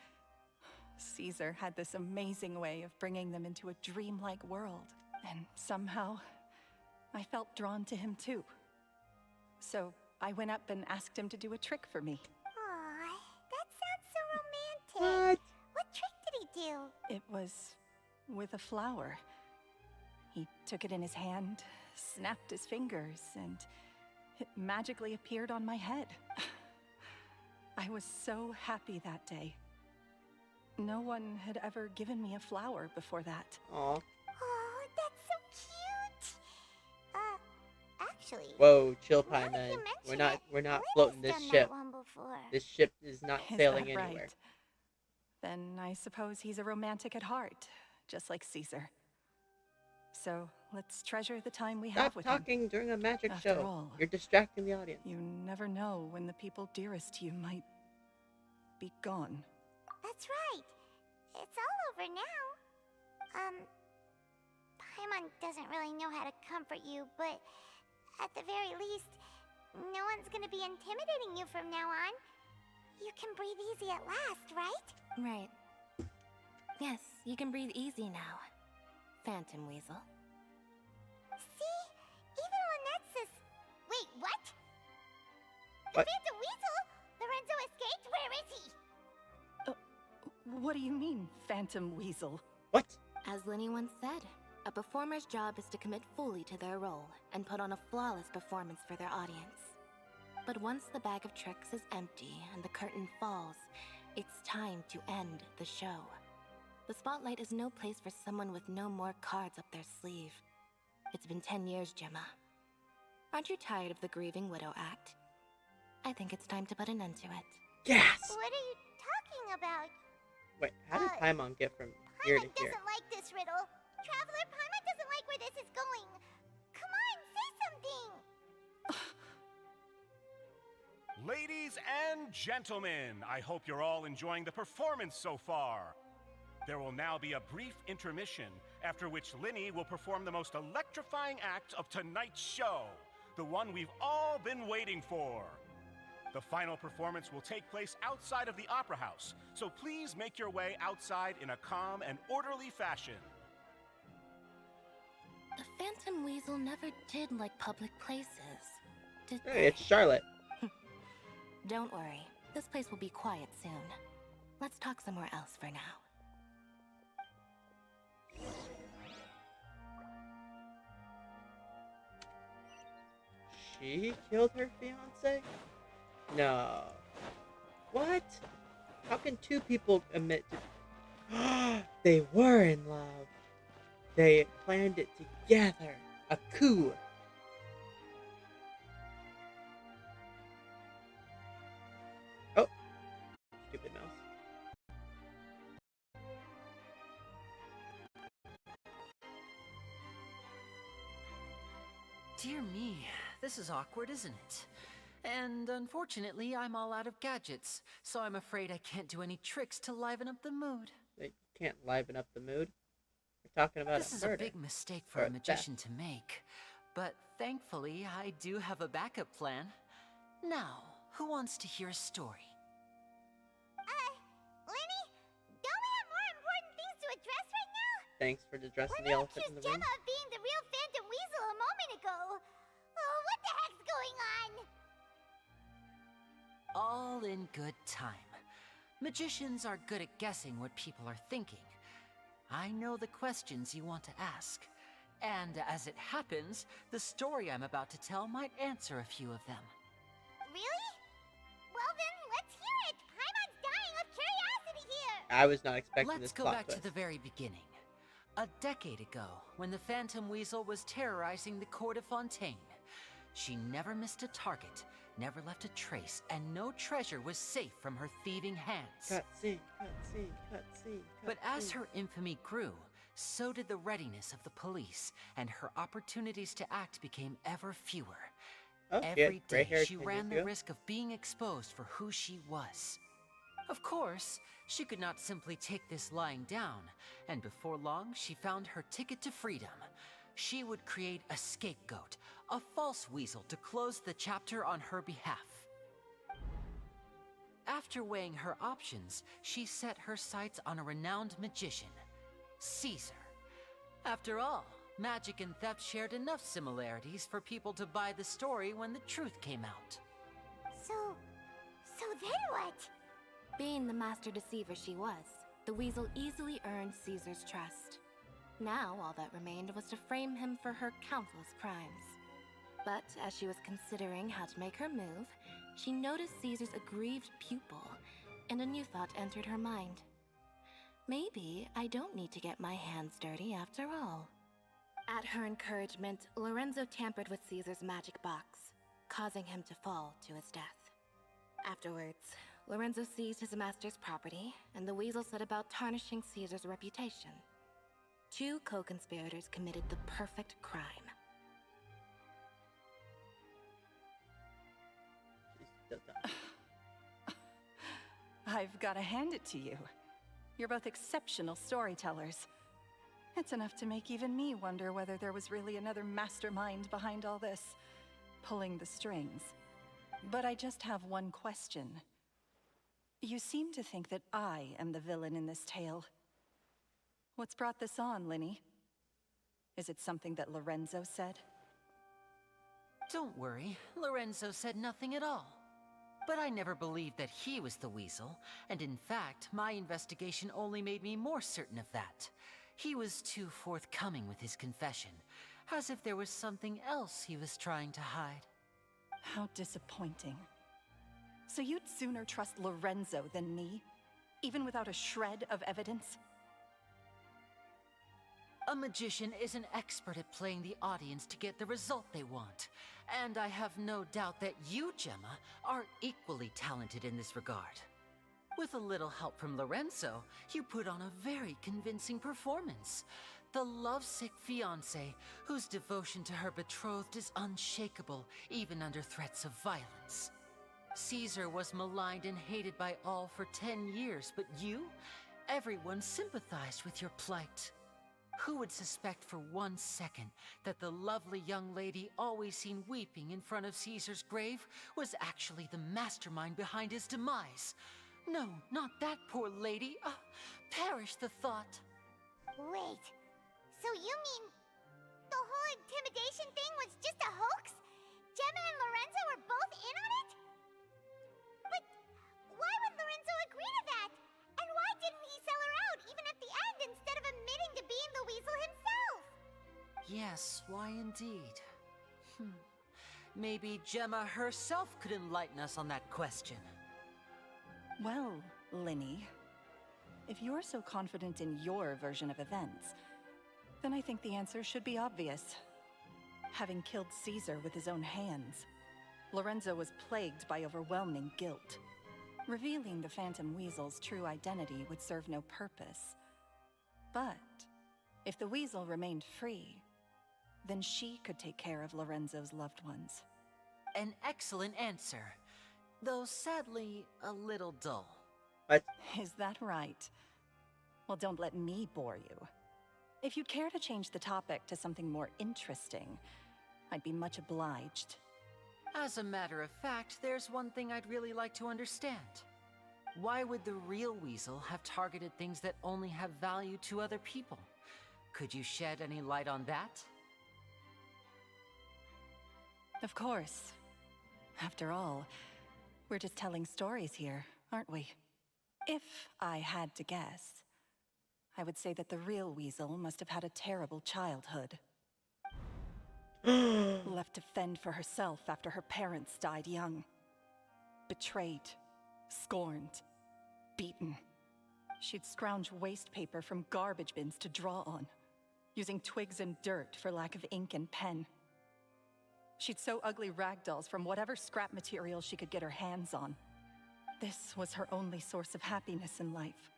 Caesar had this amazing way of bringing them into a dreamlike world, and somehow, I felt drawn to him too. So I went up and asked him to do a trick for me. Aw, that sounds so romantic. What trick did he do? It was with a flower. He took it in his hand, snapped his fingers, and it magically appeared on my head. I was so happy that day. No one had ever given me a flower before that. Aw. Oh, that's so cute. Actually. Whoa, chill, now that Paimon. you We're mention not it, floating Lyney's this done ship. that one before. This ship is not Is sailing that anywhere. right? Then I suppose he's a romantic at heart, just like Caesar. So let's treasure the time we have Stop with him. talking during a magic After show. all, You're distracting the audience. You never know when the people dearest to you might be gone. That's right. It's all over now. Paimon doesn't really know how to comfort you, but at the very least, no one's gonna be intimidating you from now on. You can breathe easy at last, right? Right. Yes, you can breathe easy now, Phantom Weasel. See? Even Lynette says... Wait, what? What? The Phantom Weasel? Lorenzo escaped? Where is he? What do you mean, Phantom Weasel? What? As Lyney once said, a performer's job is to commit fully to their role and put on a flawless performance for their audience. But once the bag of tricks is empty and the curtain falls, it's time to end the show. The spotlight is no place for someone with no more cards up their sleeve. It's been 10 years, Gemma. Aren't you tired of the grieving widow act? I think it's time to put an end to it. Yes! What are you talking about? Wait, how did Paimon get from here to Paimon here? doesn't like this riddle. Traveler, Paimon doesn't like where this is going. Come on, say something. Ladies and gentlemen, I hope you're all enjoying the performance so far. There will now be a brief intermission after which Lyney will perform the most electrifying act of tonight's show, the one we've all been waiting for. The final performance will take place outside of the Opera House, so please make your way outside in a calm and orderly fashion. The Phantom Weasel never did like public places, did Hey, it's Charlotte. Don't worry, this place will be quiet soon. Let's talk somewhere else for now. She killed her fiance? No. What? How can two people admit to... They were in love. They planned it together. A coup. Oh. Stupid mouse. Dear me, this is awkward, isn't it? And unfortunately, I'm all out of gadgets, so I'm afraid I can't do any tricks to liven up the mood. They can't liven up the mood. We're talking about This is murder. a big mistake for a magician to make, but thankfully, I do have a backup plan. Now, who wants to hear a story? Lyney, don't we have more important things to address right now? Thanks for addressing the We're elephant in the room. Gemma of being the real Phantom Weasel a moment ago. Oh, what the heck's going on? All in good time. Magicians are good at guessing what people are thinking. I know the questions you want to ask. And as it happens, the story I'm about to tell might answer a few of them. Really? Well then, let's hear it. Paimon's dying of curiosity here. I was not expecting Let's this go plot back twist. to the very beginning. A decade ago, when the Phantom Weasel was terrorizing the court of Fontaine. She never missed a target, never left a trace, and no treasure was safe from her thieving hands. Cutscene, cutscene, cutscene. But as her infamy grew, so did the readiness of the police, and her opportunities to act became ever fewer. Oh, Every gray day hair she 10 ran years the ago. risk of being exposed for who she was. Of course, she could not simply take this lying down, and before long she found her ticket to freedom. She would create a scapegoat, a false weasel to close the chapter on her behalf. After weighing her options, she set her sights on a renowned magician, Caesar. After all, magic and theft shared enough similarities for people to buy the story when the truth came out. So then what? Being the master deceiver she was, the weasel easily earned Caesar's trust. Now all that remained was to frame him for her countless crimes. But as she was considering how to make her move, she noticed Caesar's aggrieved pupil, and a new thought entered her mind. Maybe I don't need to get my hands dirty after all. At her encouragement, Lorenzo tampered with Caesar's magic box, causing him to fall to his death. Afterwards, Lorenzo seized his master's property, and the weasel set about tarnishing Caesar's reputation. Two co-conspirators committed the perfect crime. I've got to hand it to you. You're both exceptional storytellers. It's enough to make even me wonder whether there was really another mastermind behind all this, pulling the strings. But I just have one question. You seem to think that I am the villain in this tale. What's brought this on, Lyney? Is it something that Lorenzo said? Don't worry, Lorenzo said nothing at all. But I never believed that he was the weasel, and in fact, my investigation only made me more certain of that. He was too forthcoming with his confession, as if there was something else he was trying to hide. How disappointing. So you'd sooner trust Lorenzo than me? Even without a shred of evidence? A magician is an expert at playing the audience to get the result they want. And I have no doubt that you, Gemma, are equally talented in this regard. With a little help from Lorenzo, you put on a very convincing performance. The lovesick fiancé, whose devotion to her betrothed is unshakable, even under threats of violence. Caesar was maligned and hated by all for 10 years, but you? Everyone sympathized with your plight. Who would suspect for 1 second that the lovely young lady always seen weeping in front of Caesar's grave was actually the mastermind behind his demise? No, not that poor lady. Perish the thought. Wait, so you mean the whole intimidation thing was just a hoax? Gemma and Lorenzo were both in on it? But why would Lorenzo agree to that? And why didn't he sell her out even at the end instead of admitting to being the weasel himself? Yes, why indeed? Maybe Gemma herself could enlighten us on that question. Well, Lyney, if you're so confident in your version of events, then I think the answer should be obvious. Having killed Caesar with his own hands, Lorenzo was plagued by overwhelming guilt. Revealing the Phantom Weasel's true identity would serve no purpose. But if the Weasel remained free, then she could take care of Lorenzo's loved ones. An excellent answer, though sadly a little dull. What? Is that right? Well, don't let me bore you. If you'd care to change the topic to something more interesting, I'd be much obliged. As a matter of fact, there's one thing I'd really like to understand. Why would the real Weasel have targeted things that only have value to other people? Could you shed any light on that? Of course. After all, we're just telling stories here, aren't we? If I had to guess, I would say that the real Weasel must have had a terrible childhood. Left to fend for herself after her parents died young. Betrayed, scorned, beaten. She'd scrounge waste paper from garbage bins to draw on, using twigs and dirt for lack of ink and pen. She'd sew ugly rag dolls from whatever scrap material she could get her hands on. This was her only source of happiness in life.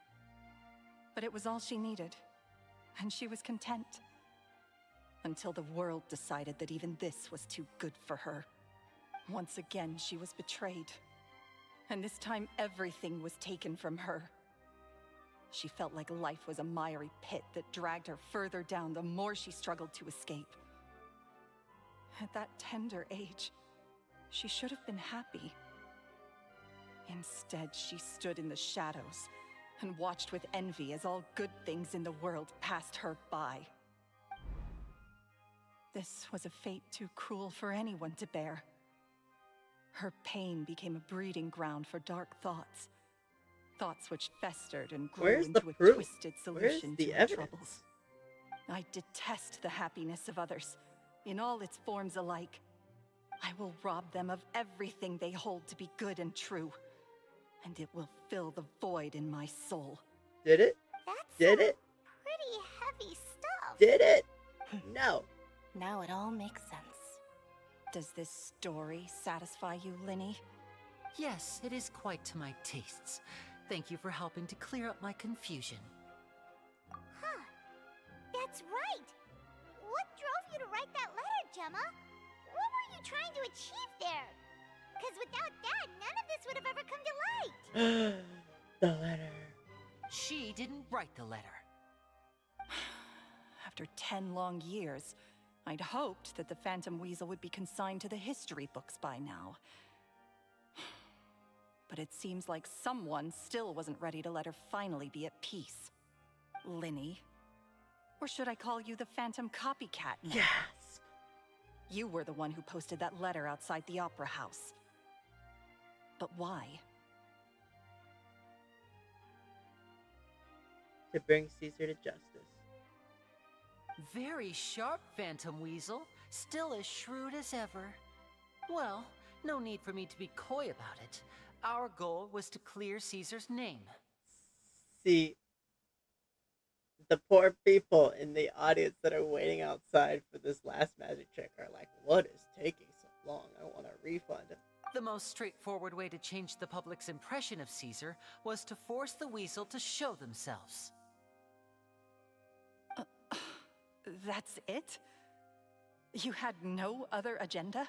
But it was all she needed, and she was content. Until the world decided that even this was too good for her. Once again, she was betrayed. And this time, everything was taken from her. She felt like life was a miry pit that dragged her further down the more she struggled to escape. At that tender age, she should have been happy. Instead, she stood in the shadows and watched with envy as all good things in the world passed her by. This was a fate too cruel for anyone to bear. Her pain became a breeding ground for dark thoughts. Thoughts which festered and grew Where's the into a proof? twisted Where's solution the to her evidence? troubles. I detest the happiness of others, in all its forms alike. I will rob them of everything they hold to be good and true, and it will fill the void in my soul. Did it? Did it? Pretty heavy stuff. Did it? No. Now it all makes sense. Does this story satisfy you, Lyney? Yes, it is quite to my tastes. Thank you for helping to clear up my confusion. Huh. That's right. What drove you to write that letter, Gemma? What were you trying to achieve there? Because without that, none of this would have ever come to light. The letter. She didn't write the letter. After 10 long years, I'd hoped that the Phantom Weasel would be consigned to the history books by now. But it seems like someone still wasn't ready to let her finally be at peace. Lyney. Or should I call you the Phantom Copycat now? Yes. You were the one who posted that letter outside the Opera House. But why? To bring Caesar to justice. Very sharp, Phantom Weasel. Still as shrewd as ever. Well, no need for me to be coy about it. Our goal was to clear Caesar's name. See, the poor people in the audience that are waiting outside for this last magic trick are like, what is taking so long? I want a refund. The most straightforward way to change the public's impression of Caesar was to force the Weasel to show themselves. That's it? You had no other agenda?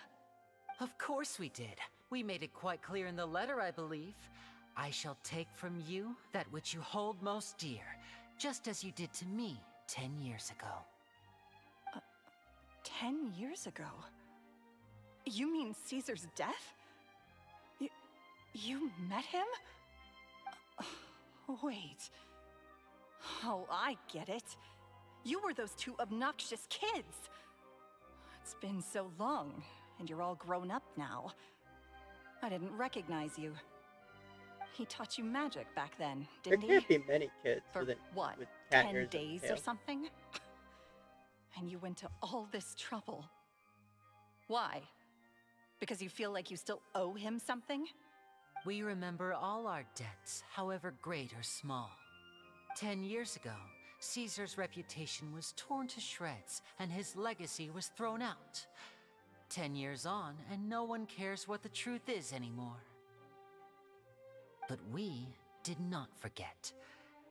Of course we did. We made it quite clear in the letter, I believe. I shall take from you that which you hold most dear, just as you did to me, 10 years ago. 10 years ago? You mean Caesar's death? You met him? Wait. Oh, I get it. You were those two obnoxious kids. It's been so long, and you're all grown up now. I didn't recognize you. He taught you magic back then, There didn't he? can't be many kids For with what, with cat 10 ears and days tail. or something? And you went to all this trouble. Why? Because you feel like you still owe him something? We remember all our debts, however great or small. 10 years ago, Caesar's reputation was torn to shreds, and his legacy was thrown out. 10 years on, and no one cares what the truth is anymore. But we did not forget,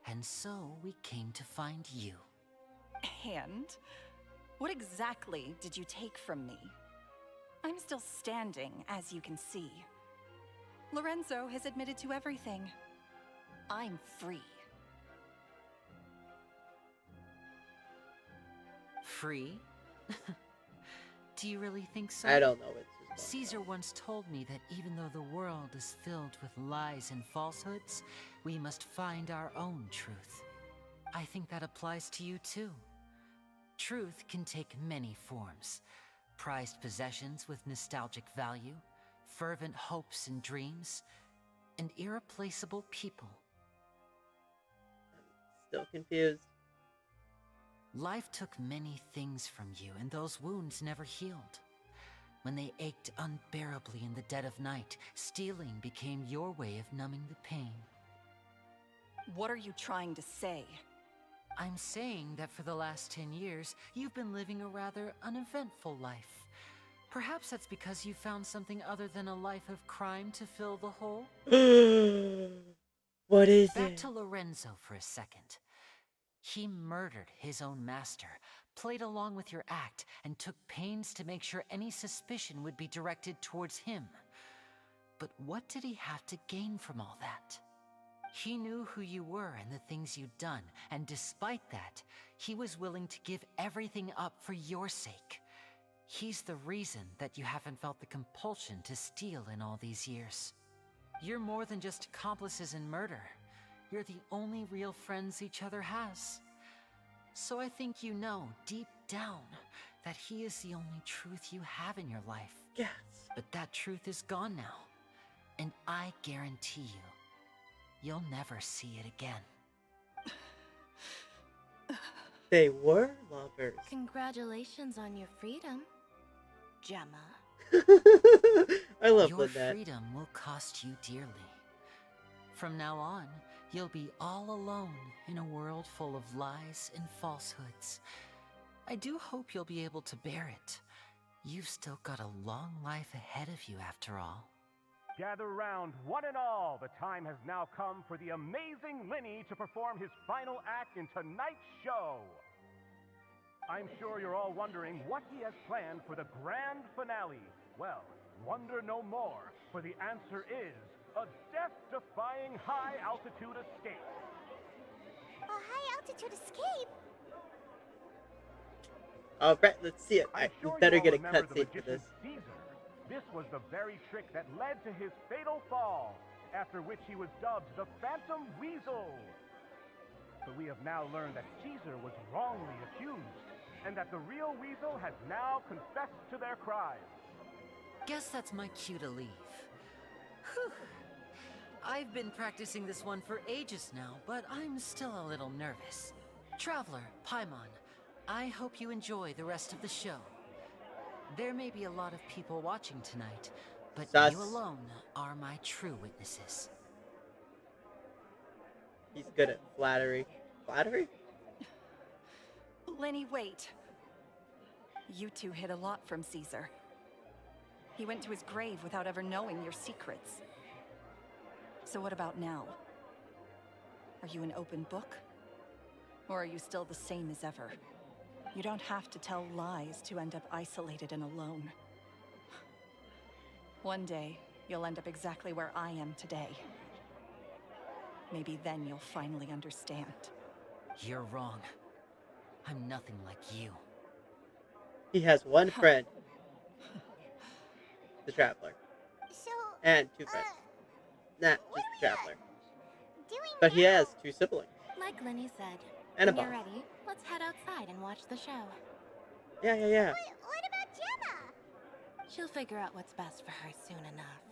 and so we came to find you. And? What exactly did you take from me? I'm still standing, as you can see. Lorenzo has admitted to everything. I'm free. Free? Do you really think so? I don't know what's just going Caesar once told me that even though the world is filled with lies and falsehoods, we must find our own truth. I think that applies to you too. Truth can take many forms. Prized possessions with nostalgic value, fervent hopes and dreams, and irreplaceable people. Still confused. Life took many things from you, and those wounds never healed. When they ached unbearably in the dead of night, stealing became your way of numbing the pain. What are you trying to say? I'm saying that for the last 10 years, you've been living a rather uneventful life. Perhaps that's because you found something other than a life of crime to fill the hole? What is Back it? to Lorenzo for a second. He murdered his own master, played along with your act, and took pains to make sure any suspicion would be directed towards him. But what did he have to gain from all that? He knew who you were and the things you'd done, and despite that, he was willing to give everything up for your sake. He's the reason that you haven't felt the compulsion to steal in all these years. You're more than just accomplices in murder. You're the only real friends each other has. So I think you know, deep down, that he is the only truth you have in your life. Yes. But that truth is gone now. And I guarantee you, you'll never see it again. They were lovers. Congratulations on your freedom, Gemma. I love Your Lynette. freedom will cost you dearly. From now on, you'll be all alone in a world full of lies and falsehoods. I do hope you'll be able to bear it. You've still got a long life ahead of you after all. Gather round, one and all. The time has now come for the amazing Lyney to perform his final act in tonight's show. I'm sure you're all wondering what he has planned for the grand finale. Well, wonder no more, for the answer is a death-defying high-altitude escape. A high-altitude escape? All right, let's see it. I'm You sure better you all get a remember the cutscene for magician this. Caesar. This was the very trick that led to his fatal fall, after which he was dubbed the Phantom Weasel. But we have now learned that Caesar was wrongly accused, and that the real Weasel has now confessed to their crimes. Guess that's my cue to leave. Whew. I've been practicing this one for ages now, but I'm still a little nervous. Traveler, Paimon, I hope you enjoy the rest of the show. There may be a lot of people watching tonight, but Sus. you alone are my true witnesses. He's good at flattery. Flattery? Lyney, wait. You two hid a lot from Caesar. He went to his grave without ever knowing your secrets. So what about now? Are you an open book? Or are you still the same as ever? You don't have to tell lies to end up isolated and alone. One day, you'll end up exactly where I am today. Maybe then you'll finally understand. You're wrong. I'm nothing like you. He has one friend, the Traveler, So, and two friends. Nah, what just are the we Traveler. doing But he now? has two siblings. Like Lyney said, And a when you're boss. ready, let's head outside and watch the show. Yeah. What about Gemma? She'll figure out what's best for her soon enough.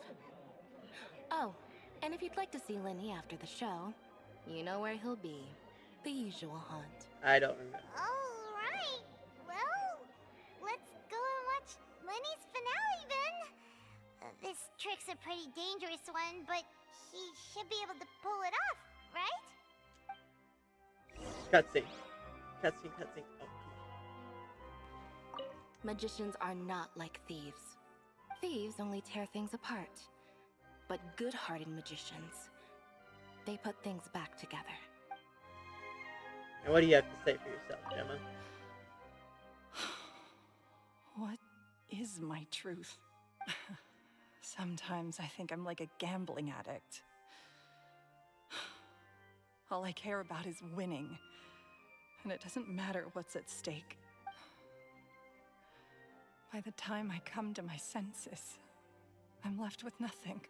Oh, and if you'd like to see Lyney after the show, you know where he'll be. The usual haunt. I don't remember. Alright. Well, let's go and watch Lenny's finale then. This trick's a pretty dangerous one, but he should be able to pull it off, right? Cutscene. Cutscene. Oh. Magicians are not like thieves. Thieves only tear things apart. But good-hearted magicians, they put things back together. And what do you have to say for yourself, Gemma? What is my truth? Sometimes I think I'm like a gambling addict. All I care about is winning, and it doesn't matter what's at stake. By the time I come to my senses, I'm left with nothing.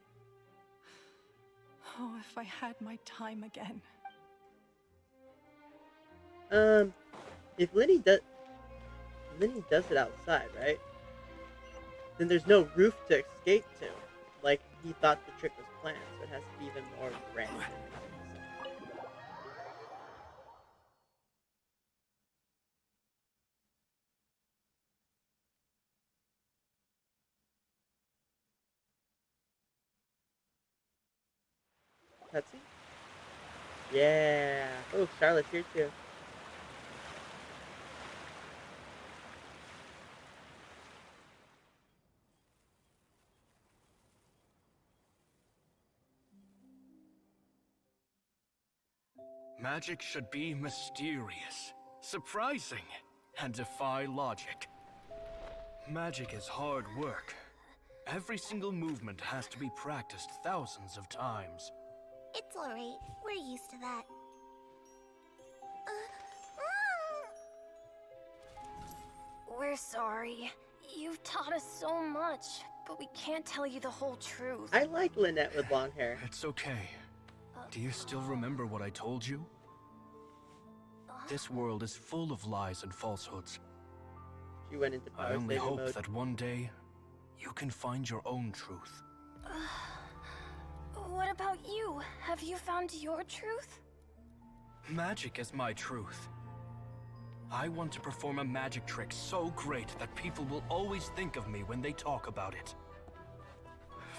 Oh, if I had my time again. If Lyney does it outside, right? Then there's no roof to escape to. Like, he thought the trick was planned, so it has to be even more grand. Cutscene? Yeah. Oh, Charlotte's here too. Magic should be mysterious, surprising, and defy logic. Magic is hard work. Every single movement has to be practiced thousands of times. It's alright. We're used to that. We're sorry. You've taught us so much, but we can't tell you the whole truth. I like Lynette with long hair. It's okay. Do you still remember what I told you? This world is full of lies and falsehoods. She went into I power only saving hope mode. that one day, you can find your own truth. What about you? Have you found your truth? Magic is my truth. I want to perform a magic trick so great that people will always think of me when they talk about it.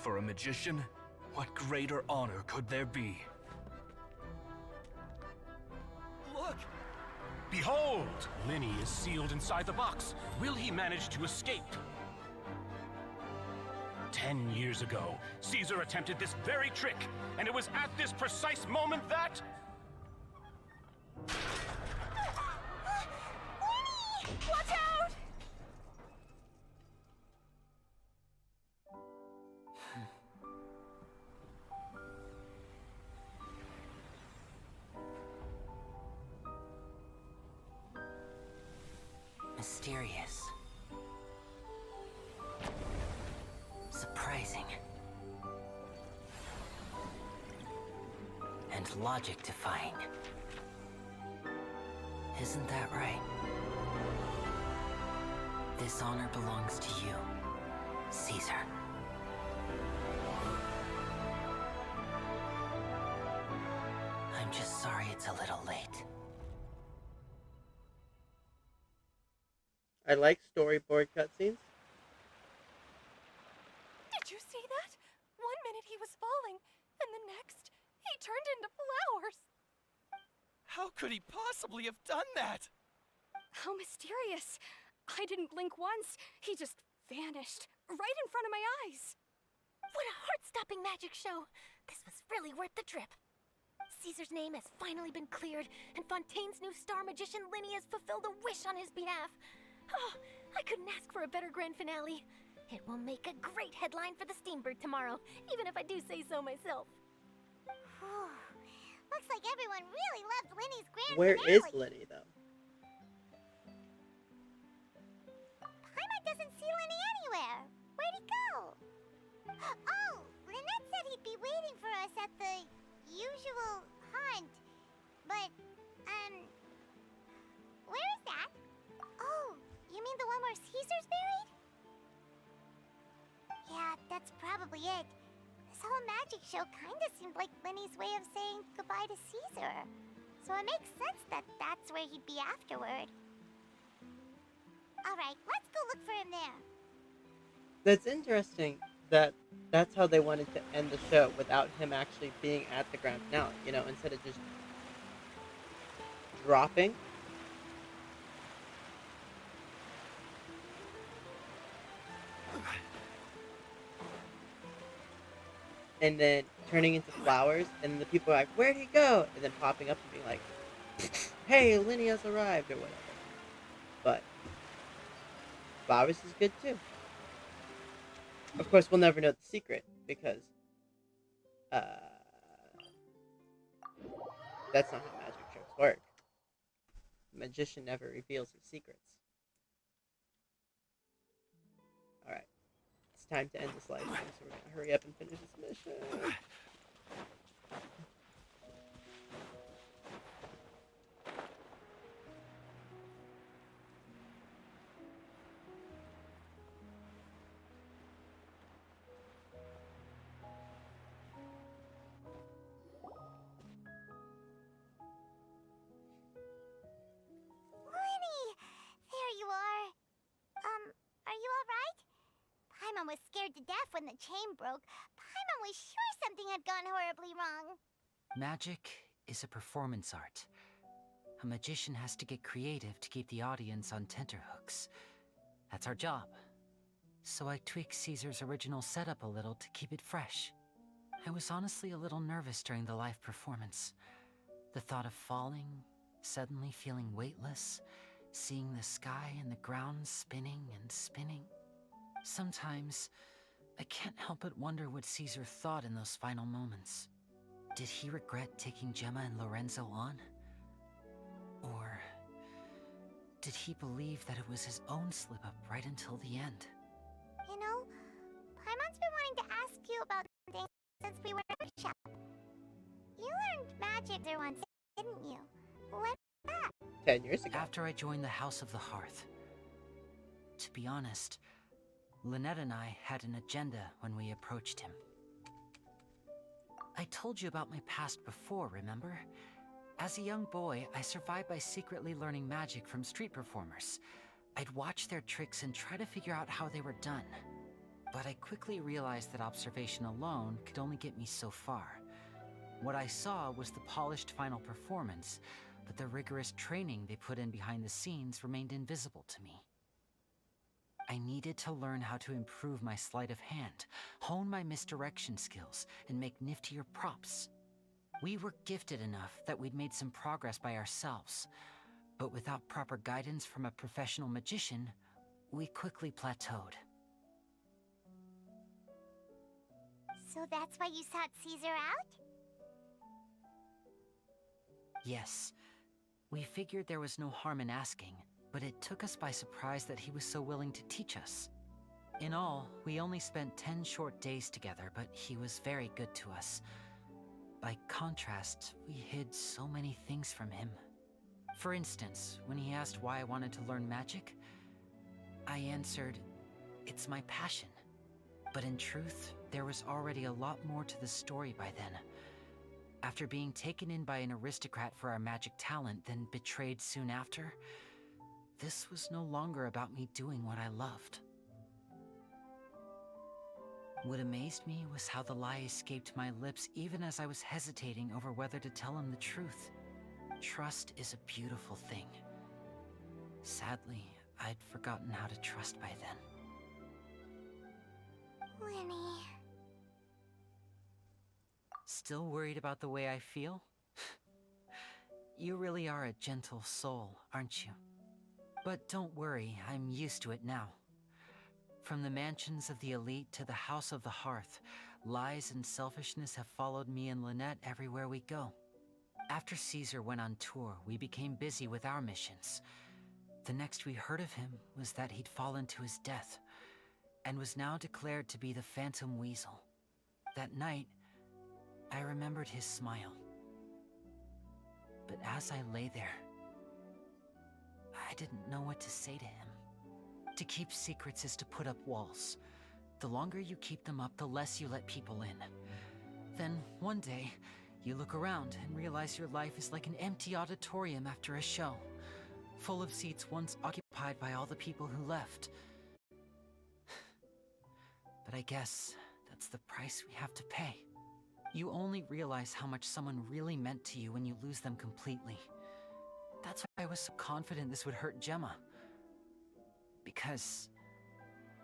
For a magician, what greater honor could there be? Look! Behold! Lyney is sealed inside the box. Will he manage to escape? 10 years ago, Caesar attempted this very trick, and it was at this precise moment that... Watch out! Mysterious. Surprising. And logic-defying. Isn't that right? This honor belongs to you, Caesar. I'm just sorry it's a little late. I like storyboard cutscenes. Did you see that? 1 minute he was falling, and the next, he turned into flowers. How could he possibly have done that? How mysterious. I didn't blink once. He just vanished, right in front of my eyes. What a heart-stopping magic show! This was really worth the trip. Caesar's name has finally been cleared, and Fontaine's new star magician Lyney has fulfilled a wish on his behalf. Oh, I couldn't ask for a better grand finale. It will make a great headline for the Steambird tomorrow, even if I do say so myself. Looks like everyone really loved Lyney's grand Where finale. is Lyney, though? at the usual haunt, but, where is that? Oh, you mean the one where Caesar's buried? Yeah, that's probably it. This whole magic show kinda seemed like Lyney's way of saying goodbye to Caesar. So it makes sense that that's where he'd be afterward. Alright, let's go look for him there. That's interesting that that's how they wanted to end the show without him actually being at the grand finale, you know, instead of just dropping. And then turning into flowers, and the people are like, "Where'd he go?" And then popping up and being like, "Hey, Lyney has arrived," or whatever. But flowers is good too. Of course, we'll never know the secret because that's not how magic shows work. The magician never reveals his secrets. Alright. It's time to end this live stream, so we're gonna hurry up and finish this mission. Lyney! There you are. Are you alright? Paimon was scared to death when the chain broke. Paimon was sure something had gone horribly wrong. Magic is a performance art. A magician has to get creative to keep the audience on tenterhooks. That's our job. So I tweaked Caesar's original setup a little to keep it fresh. I was honestly a little nervous during the live performance. The thought of falling, suddenly feeling weightless, seeing the sky and the ground spinning and spinning. Sometimes, I can't help but wonder what Caesar thought in those final moments. Did he regret taking Gemma and Lorenzo on? Or did he believe that it was his own slip-up right until the end? You know, Paimon's been wanting to ask you about things since we were in the workshop. You learned magic there once, didn't you? When was that? 10 years ago. After I joined the House of the Hearth. To be honest, Lynette and I had an agenda when we approached him. I told you about my past before, remember? As a young boy, I survived by secretly learning magic from street performers. I'd watch their tricks and try to figure out how they were done. But I quickly realized that observation alone could only get me so far. What I saw was the polished final performance, but the rigorous training they put in behind the scenes remained invisible to me. I needed to learn how to improve my sleight of hand, hone my misdirection skills, and make niftier props. We were gifted enough that we'd made some progress by ourselves, but without proper guidance from a professional magician, we quickly plateaued. So that's why you sought Caesar out? Yes, we figured there was no harm in asking, but it took us by surprise that he was so willing to teach us. In all, we only spent 10 short days together, but he was very good to us. By contrast, we hid so many things from him. For instance, when he asked why I wanted to learn magic, I answered, "It's my passion." But in truth, there was already a lot more to the story by then. After being taken in by an aristocrat for our magic talent, then betrayed soon after, this was no longer about me doing what I loved. What amazed me was how the lie escaped my lips even as I was hesitating over whether to tell him the truth. Trust is a beautiful thing. Sadly, I'd forgotten how to trust by then. Lyney. Still worried about the way I feel? You really are a gentle soul, aren't you? But don't worry, I'm used to it now. From the mansions of the elite to the House of the Hearth, lies and selfishness have followed me and Lynette everywhere we go. After Caesar went on tour, we became busy with our missions. The next we heard of him was that he'd fallen to his death, and was now declared to be the Phantom Weasel. That night, I remembered his smile. But as I lay there, I didn't know what to say to him. To keep secrets is to put up walls. The longer you keep them up, the less you let people in. Then, one day, you look around and realize your life is like an empty auditorium after a show, full of seats once occupied by all the people who left. But I guess that's the price we have to pay. You only realize how much someone really meant to you when you lose them completely. That's why I was so confident this would hurt Gemma. Because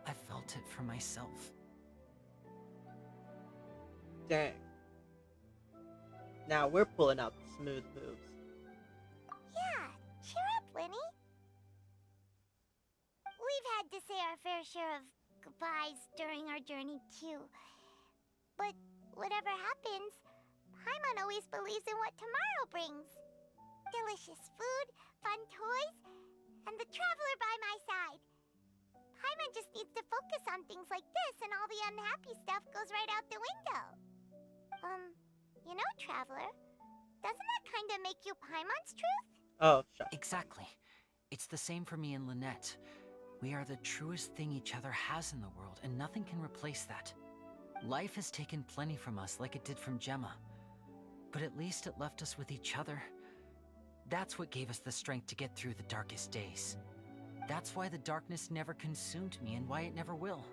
I felt it for myself. Dang. Now we're pulling out the smooth moves. Yeah, cheer up, Lyney. We've had to say our fair share of goodbyes during our journey, too. But whatever happens, Paimon always believes in what tomorrow brings. Delicious food, fun toys, and the traveler by my side. Paimon just needs to focus on things like this, and all the unhappy stuff goes right out the window. You know, Traveler, doesn't that kind of make you Paimon's truth? Oh, shut. Exactly. It's the same for me and Lynette. We are the truest thing each other has in the world, and nothing can replace that. Life has taken plenty from us, like it did from Gemma. But at least it left us with each other. That's what gave us the strength to get through the darkest days. That's why the darkness never consumed me, and why it never will.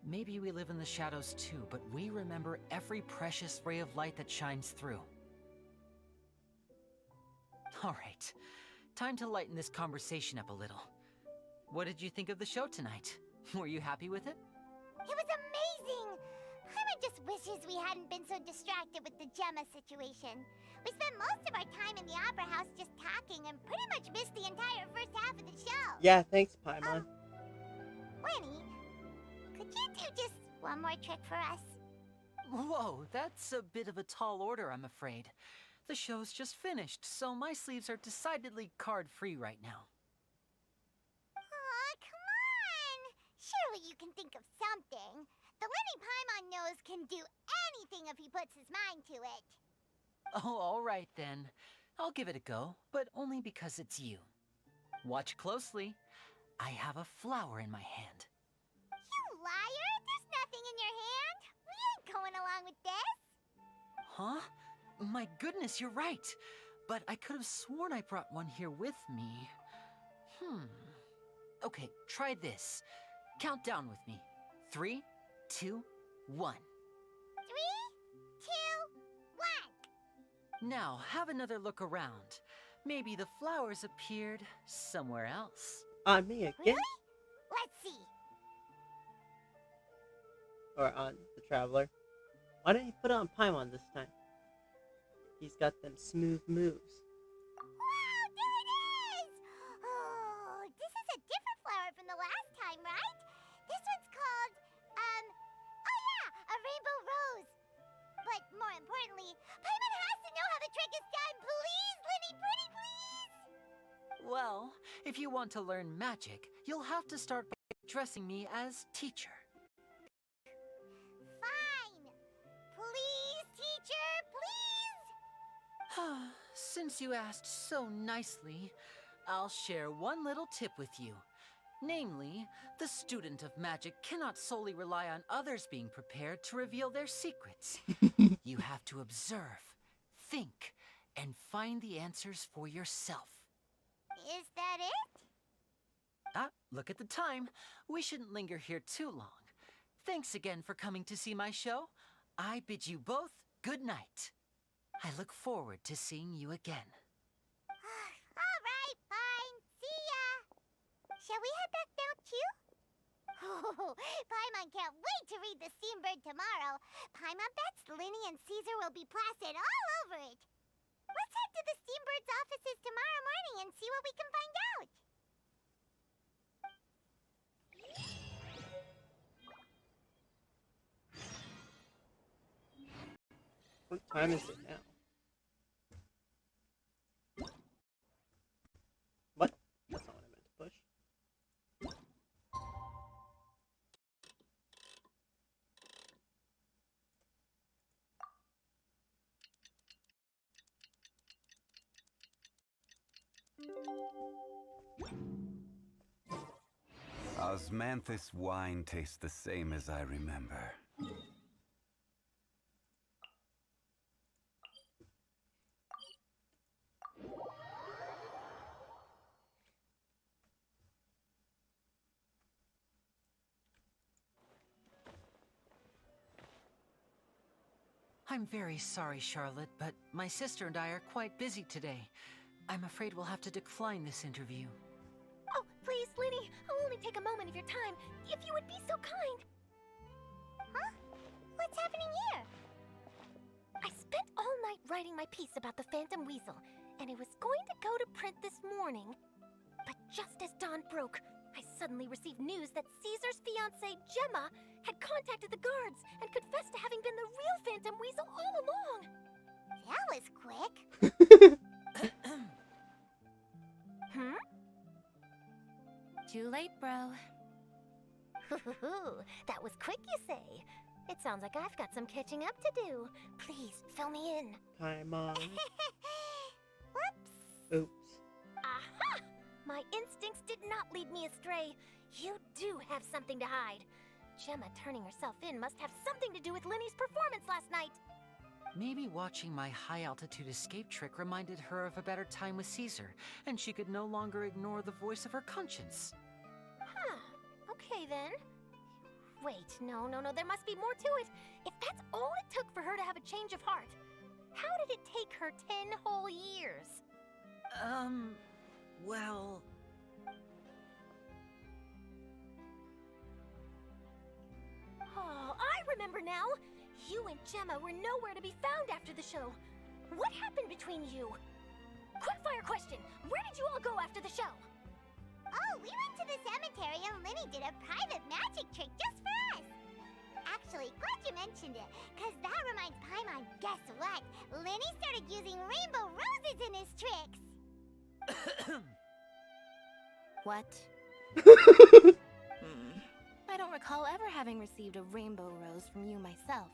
Maybe we live in the shadows too, but we remember every precious ray of light that shines through. All right, time to lighten this conversation up a little. What did you think of the show tonight? Were you happy with it? It was amazing! Paimon just wishes we hadn't been so distracted with the Gemma situation. We spent most of our time in the Opera House just talking and pretty much missed the entire first half of the show. Yeah, thanks, Paimon. Lyney, could you do just one more trick for us? Whoa, that's a bit of a tall order, I'm afraid. The show's just finished, so my sleeves are decidedly card-free right now. Aw, come on! Surely you can think of something. The Lyney Paimon knows can do anything if he puts his mind to it. Oh, all right then. I'll give it a go, but only because it's you. Watch closely. I have a flower in my hand. You liar! There's nothing in your hand. We ain't going along with this. Huh? My goodness, you're right. But I could have sworn I brought one here with me. Okay, try this. Count down with me. 3, 2, 1. 3, 2, 1. Now, have another look around. Maybe the flowers appeared somewhere else. On me again? Really? Let's see. Or on the Traveler. Why didn't he put it on Paimon this time? He's got them smooth moves. Wow, there it is! Oh, this is a different flower from the last time, right? This one's called, oh yeah, a rainbow rose. But more importantly, Paimon has to know how the trick is done. Please, Lyney, pretty please! Well, if you want to learn magic, you'll have to start by addressing me as teacher. Fine. Please, teacher, please! Since you asked so nicely, I'll share one little tip with you. Namely, the student of magic cannot solely rely on others being prepared to reveal their secrets. You have to observe, think, and find the answers for yourself. Is that it? Look at the time. We shouldn't linger here too long. Thanks again for coming to see my show. I bid you both good night. I look forward to seeing you again. All right, fine. See ya. Shall we head back now, too? Oh, Paimon can't wait to read The Steambird tomorrow. Paimon bets Lyney and Caesar will be plastered all over it. Let's head to the Steambird's offices tomorrow morning and see what we can find out. What time is it now? What? That's not what I meant to push. Osmanthus wine tastes the same as I remember. I'm very sorry, Charlotte, but my sister and I are quite busy today. I'm afraid we'll have to decline this interview. Oh, please, Lyney, I'll only take a moment of your time, if you would be so kind. Huh? What's happening here? I spent all night writing my piece about the Phantom Weasel, and it was going to go to print this morning. But just as dawn broke, I suddenly received news that Caesar's fiancée, Gemma, had contacted the guards and confessed to having been the real Phantom Weasel all along. That was quick. Hmm? Too late, bro. That was quick, you say? It sounds like I've got some catching up to do. Please, fill me in. Paimon. Whoops. Oops. Aha! My instincts did not lead me astray. You do have something to hide. Gemma turning herself in must have something to do with Lyney's performance last night. Maybe watching my high-altitude escape trick reminded her of a better time with Caesar, and she could no longer ignore the voice of her conscience. Huh. Okay, then. Wait, no, there must be more to it. If that's all it took for her to have a change of heart, how did it take her 10 whole years? Well... Oh, I remember now! You and Gemma were nowhere to be found after the show. What happened between you? Quickfire question! Where did you all go after the show? Oh, we went to the cemetery and Lyney did a private magic trick just for us. Actually, glad you mentioned it, because that reminds Paimon, guess what? Lyney started using rainbow roses in his tricks. What? I don't recall ever having received a rainbow rose from you myself.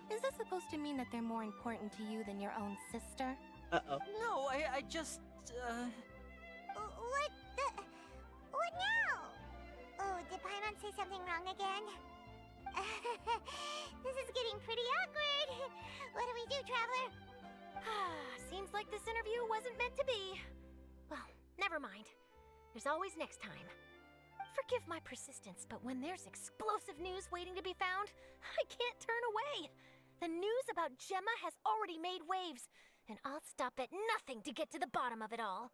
Is this supposed to mean that they're more important to you than your own sister? Uh-oh. No, I just, What the... What now? Oh, did Paimon say something wrong again? This is getting pretty awkward. What do we do, Traveler? Seems like this interview wasn't meant to be. Well, never mind. There's always next time. Forgive my persistence, but when there's explosive news waiting to be found, I can't turn away. The news about Gemma has already made waves, and I'll stop at nothing to get to the bottom of it all.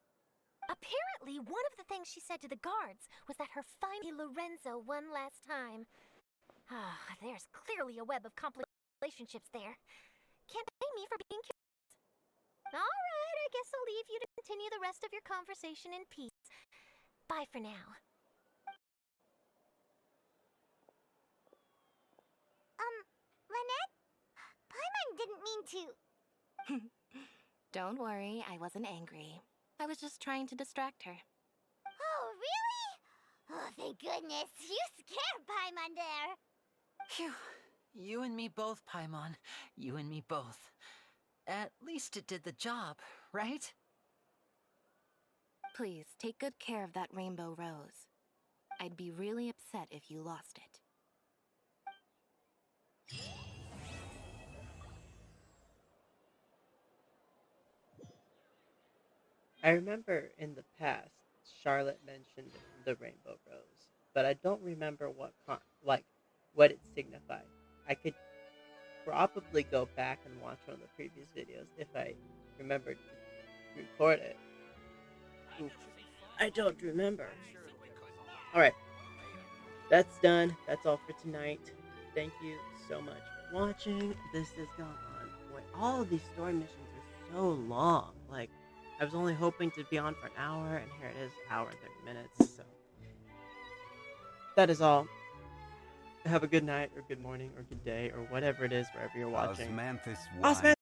Apparently, one of the things she said to the guards was that her finally Lorenzo one last time. There's clearly a web of complicated relationships there. Can't blame me for being curious. All right, I guess I'll leave you to continue the rest of your conversation in peace. Bye for now. Lynette? Paimon didn't mean to... Don't worry, I wasn't angry. I was just trying to distract her. Oh, really? Oh, thank goodness. You scared Paimon there. Phew. You and me both, Paimon. You and me both. At least it did the job, right? Please, take good care of that rainbow rose. I'd be really upset if you lost it. I remember in the past, Charlotte mentioned the rainbow rose, but I don't remember what it signified. I could probably go back and watch one of the previous videos if I remembered to record it. Oof. I don't remember. Alright, that's done. That's all for tonight. Thank you so much for watching. This has gone on. Boy, all of these story missions are so long. Like, I was only hoping to be on for an hour, and here it is, an hour and 30 minutes. So, that is all. Have a good night, or good morning, or good day, or whatever it is, wherever you're watching. Osmanthus Osmanthus!